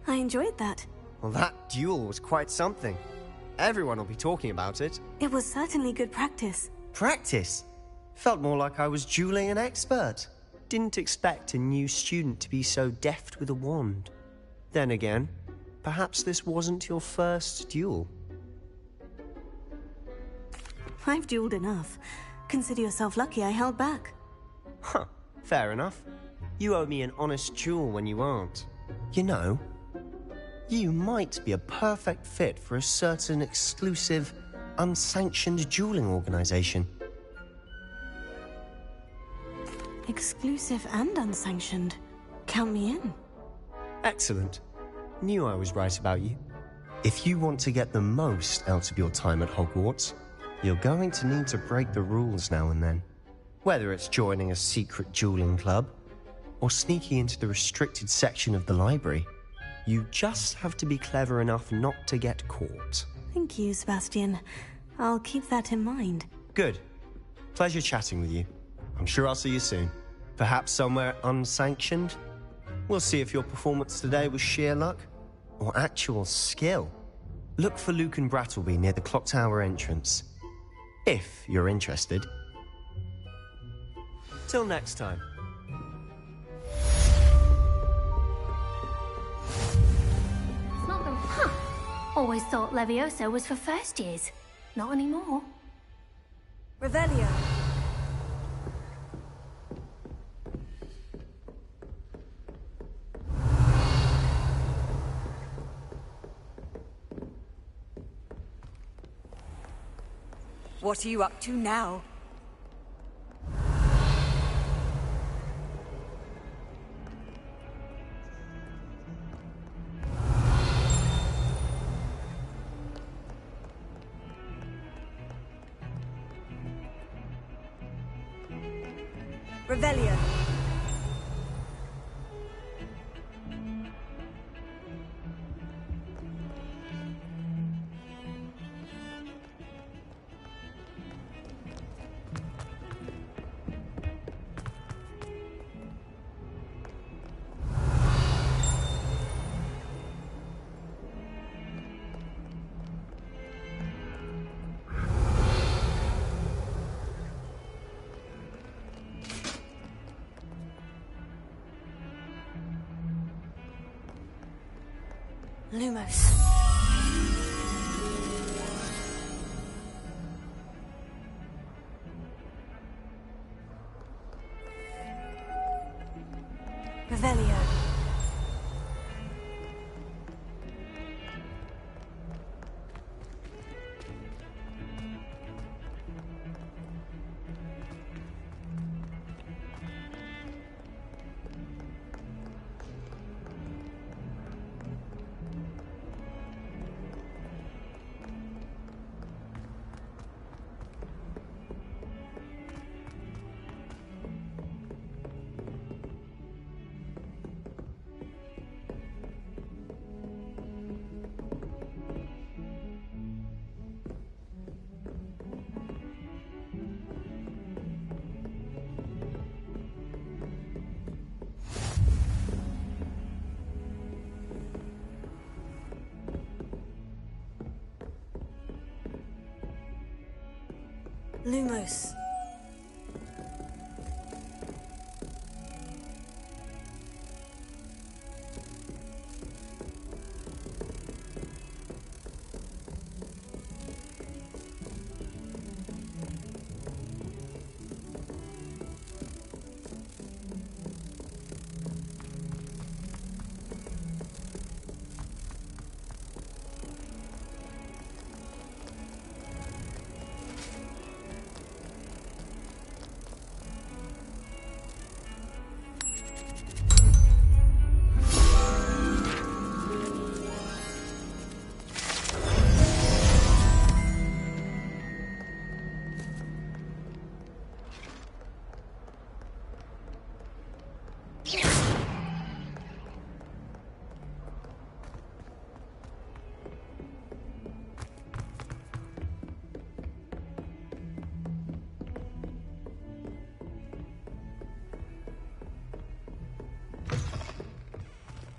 I enjoyed that. Well, that duel was quite something. Everyone will be talking about it. It was certainly good practice. Practice? Felt more like I was dueling an expert. Didn't expect a new student to be so deft with a wand. Then again, perhaps this wasn't your first duel. I've dueled enough. Consider yourself lucky I held back. Huh, fair enough. You owe me an honest duel when you aren't. You know, you might be a perfect fit for a certain exclusive, unsanctioned dueling organization. Exclusive and unsanctioned. Count me in. Excellent. Knew I was right about you. If you want to get the most out of your time at Hogwarts, you're going to need to break the rules now and then. Whether it's joining a secret dueling club, or sneaking into the restricted section of the library, you just have to be clever enough not to get caught. Thank you, Sebastian. I'll keep that in mind. Good. Pleasure chatting with you. I'm sure I'll see you soon. Perhaps somewhere unsanctioned? We'll see if your performance today was sheer luck, or actual skill. Look for Luke and Brattleby near the clock tower entrance. If you're interested. Till next time. It's not the... Huh. Always thought Levioso was for first years. Not anymore. Revelio. What are you up to now? Revelio. Lumos. Revelio. Lumos.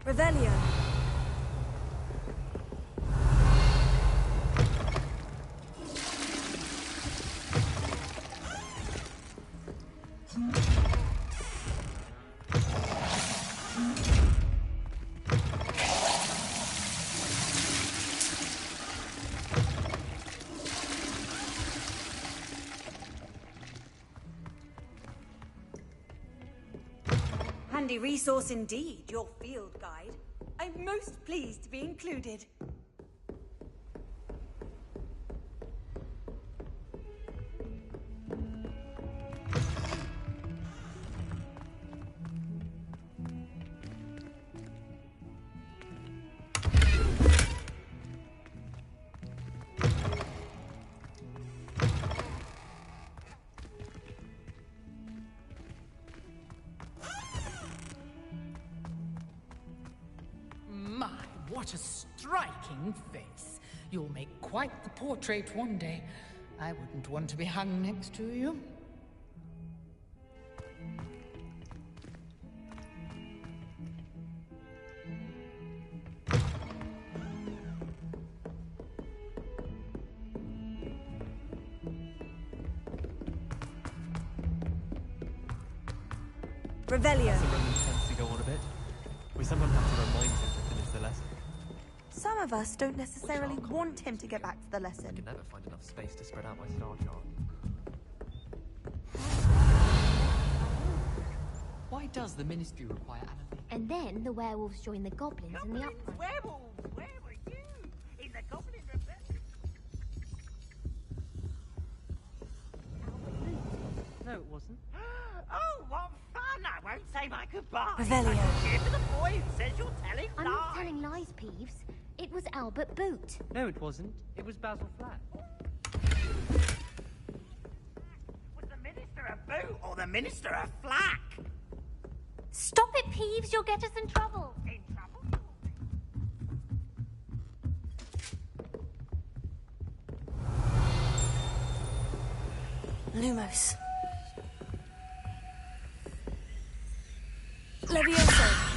Revelio. Handy resource indeed, your field guide. I'm most pleased to be included. What a striking face. You'll make quite the portrait one day. I wouldn't want to be hung next to you. Revelio. The Roman tends to go on a bit. We sometimes have to remind him to finish the lesson. Some of us don't necessarily want him to get back to the lesson. I can never find enough space to spread out my star chart. Why does the ministry require anything? And then the werewolves join the goblins in the uproar. Werewolves! Where were you? In the Goblin Rebellion? No, it wasn't. Oh, what fun! I won't say my goodbyes. Revelio. I'm here for the boy who says you're telling I'm lies. not telling lies, Peeves. It was Albert Boot. No, it wasn't. It was Basil Flat. Was the Minister a boot or the Minister a flack? Stop it, Peeves. You'll get us in trouble. In trouble? Lumos. Levioso.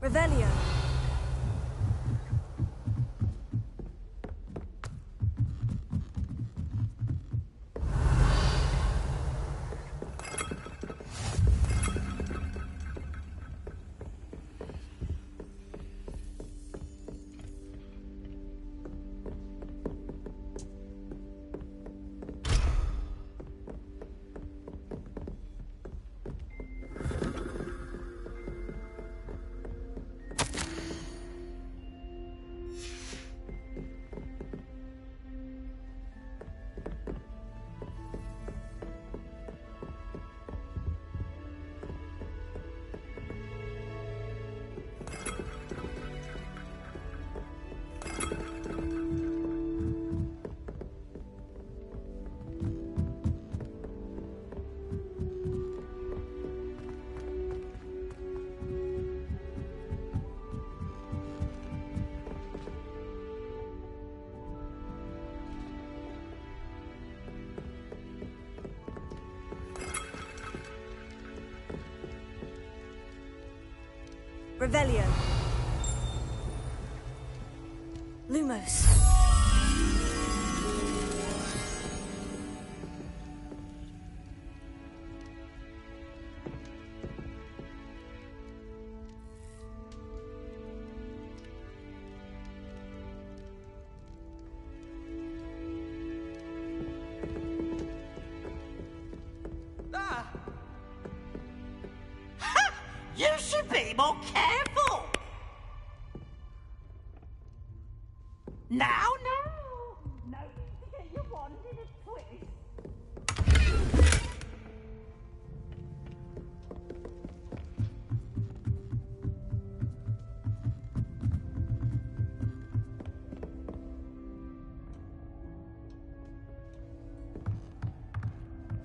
Revelio. Revelio. Lumos. You should be more careful! Now, no! No need to get your wand in a twist.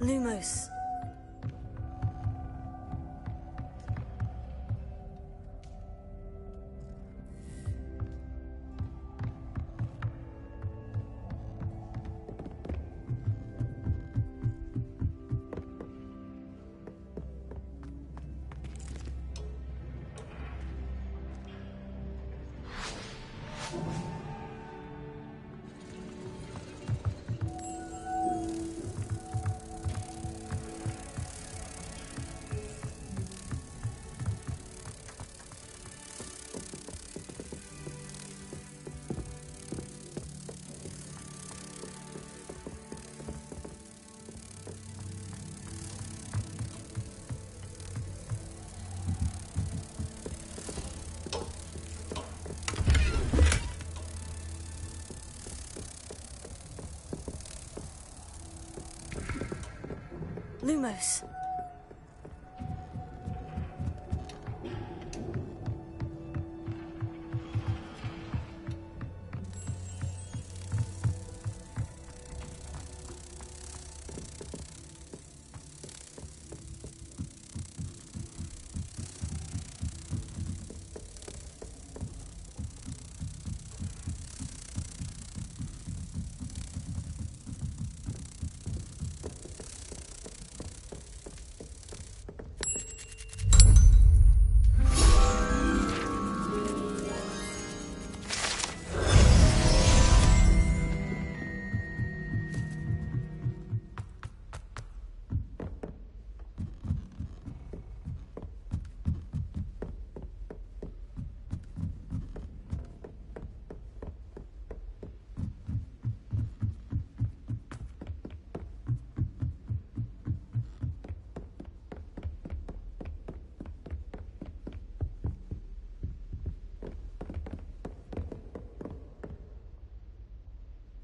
Lumos. Lumos.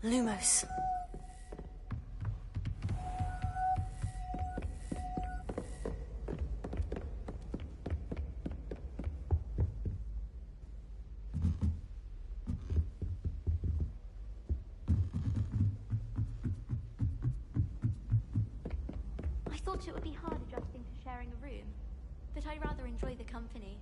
Lumos. I thought it would be hard adjusting to sharing a room, but I rather enjoy the company.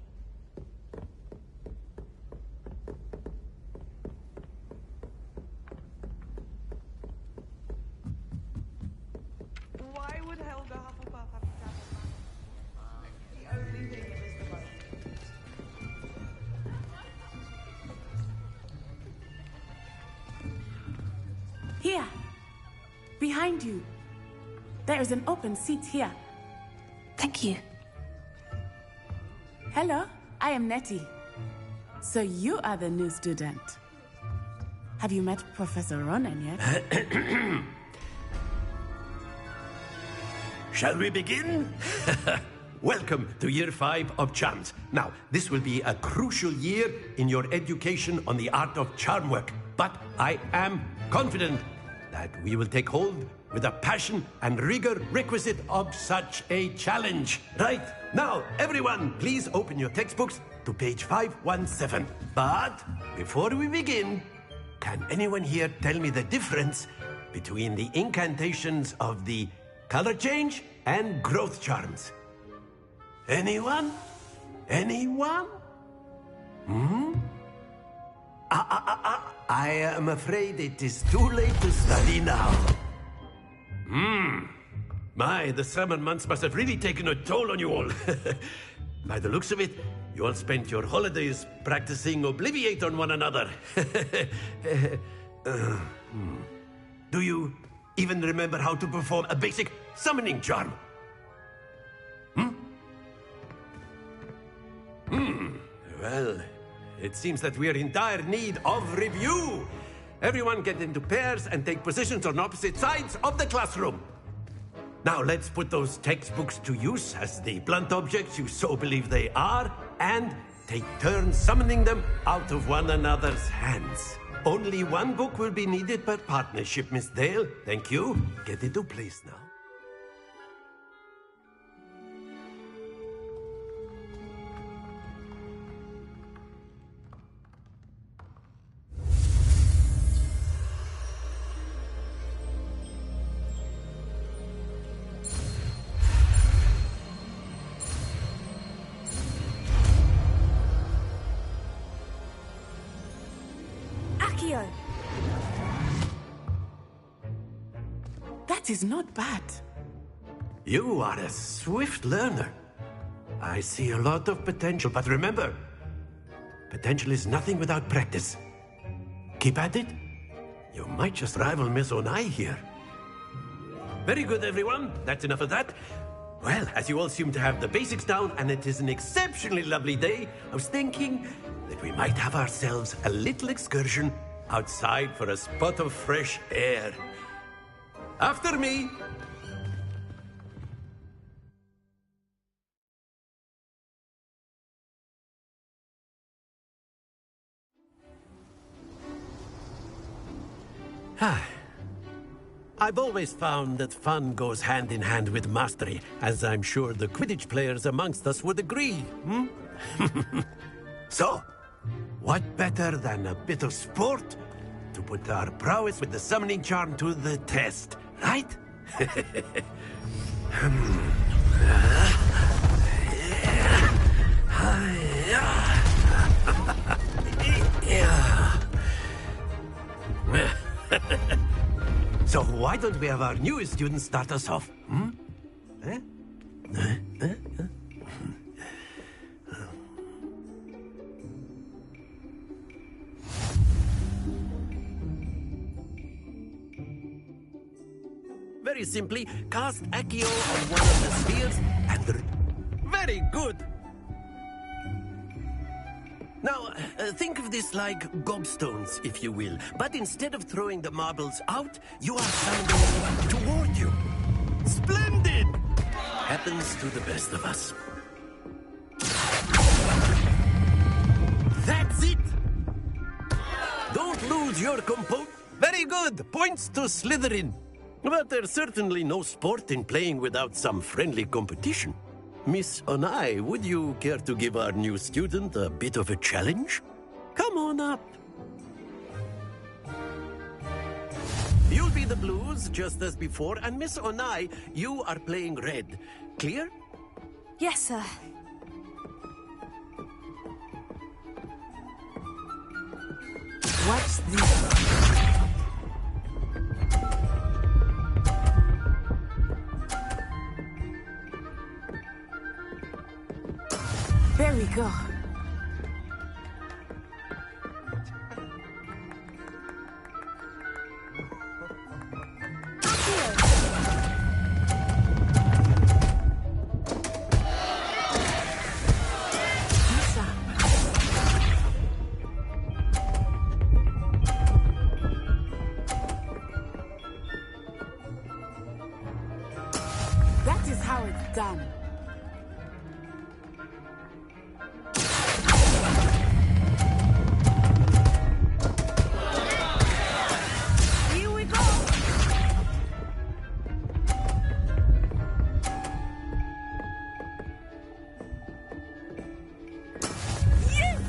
Why would Helga Hufflepuff have to travel? The only thing that is the most. Here! Behind you! There is an open seat here. Thank you. Hello, I am Nettie. So you are the new student. Have you met Professor Ronan yet? Shall we begin? Welcome to Year 5 of Charms. Now, this will be a crucial year in your education on the art of charm work. But I am confident that we will take hold with the passion and rigor requisite of such a challenge. Right, now, everyone, please open your textbooks to page 517. But before we begin, can anyone here tell me the difference between the incantations of the color change and growth charms? Anyone? Anyone? I am afraid it is too late to study now. My, the summer months must have really taken a toll on you all. By the looks of it, you all spent your holidays practicing Obliviate on one another. Do you even remember how to perform a basic summoning charm? Well, it seems that we are in dire need of review. Everyone get into pairs and take positions on opposite sides of the classroom. Now let's put those textbooks to use as the blunt objects you so believe they are, and take turns summoning them out of one another's hands. Only one book will be needed per partnership, Miss Dale. Thank you. Get into place now. That is not bad. You are a swift learner. I see a lot of potential, but remember, potential is nothing without practice. Keep at it. You might just rival Miss Onai here. Very good, everyone. That's enough of that. Well, as you all seem to have the basics down, and it is an exceptionally lovely day, I was thinking that we might have ourselves a little excursion outside for a spot of fresh air. After me! I've always found that fun goes hand in hand with mastery, as I'm sure the Quidditch players amongst us would agree, So, what better than a bit of sport to put our prowess with the summoning charm to the test, right? So why don't we have our newest student start us off? Very simply, cast Accio on one of the spheres and... Very good! Now, think of this like gobstones, if you will. But instead of throwing the marbles out, you are summoning them toward you. Splendid! Happens to the best of us. That's it! Don't lose your composure. Very good. Points to Slytherin. But there's certainly no sport in playing without some friendly competition. Miss Onai, would you care to give our new student a bit of a challenge? Come on up. You'll be the blues, just as before, and Miss Onai, you are playing red. Clear? Yes, sir. What's this? There we go. That is how it's done. Here we go. Yes!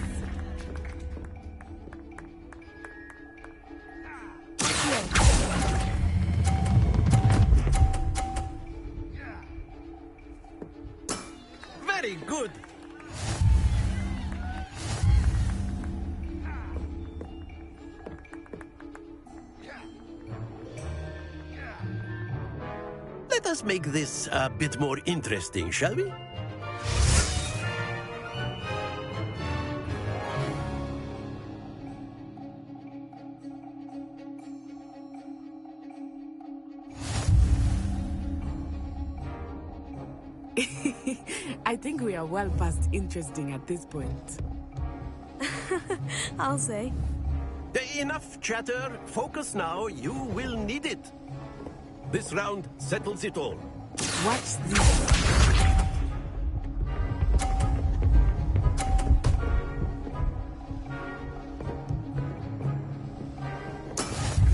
Very good. Let us make this a bit more interesting, shall we? I think we are well past interesting at this point. I'll say. Enough chatter. Focus now. You will need it. This round settles it all. What's this?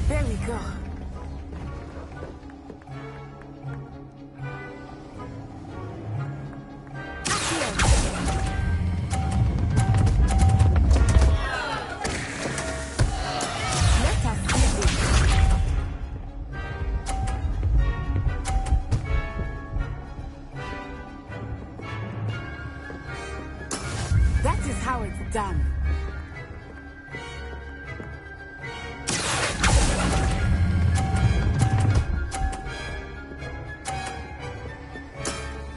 There we go. Let us see this. That is how it's done.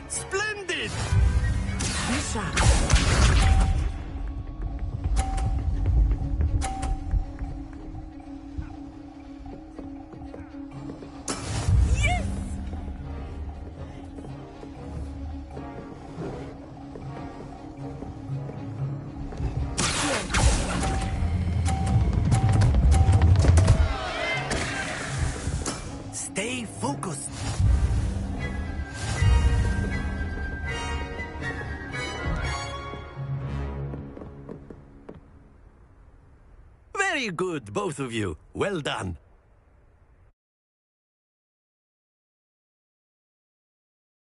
Splendid! Misha. Yes! Stay focused. Very good, both of you. Well done.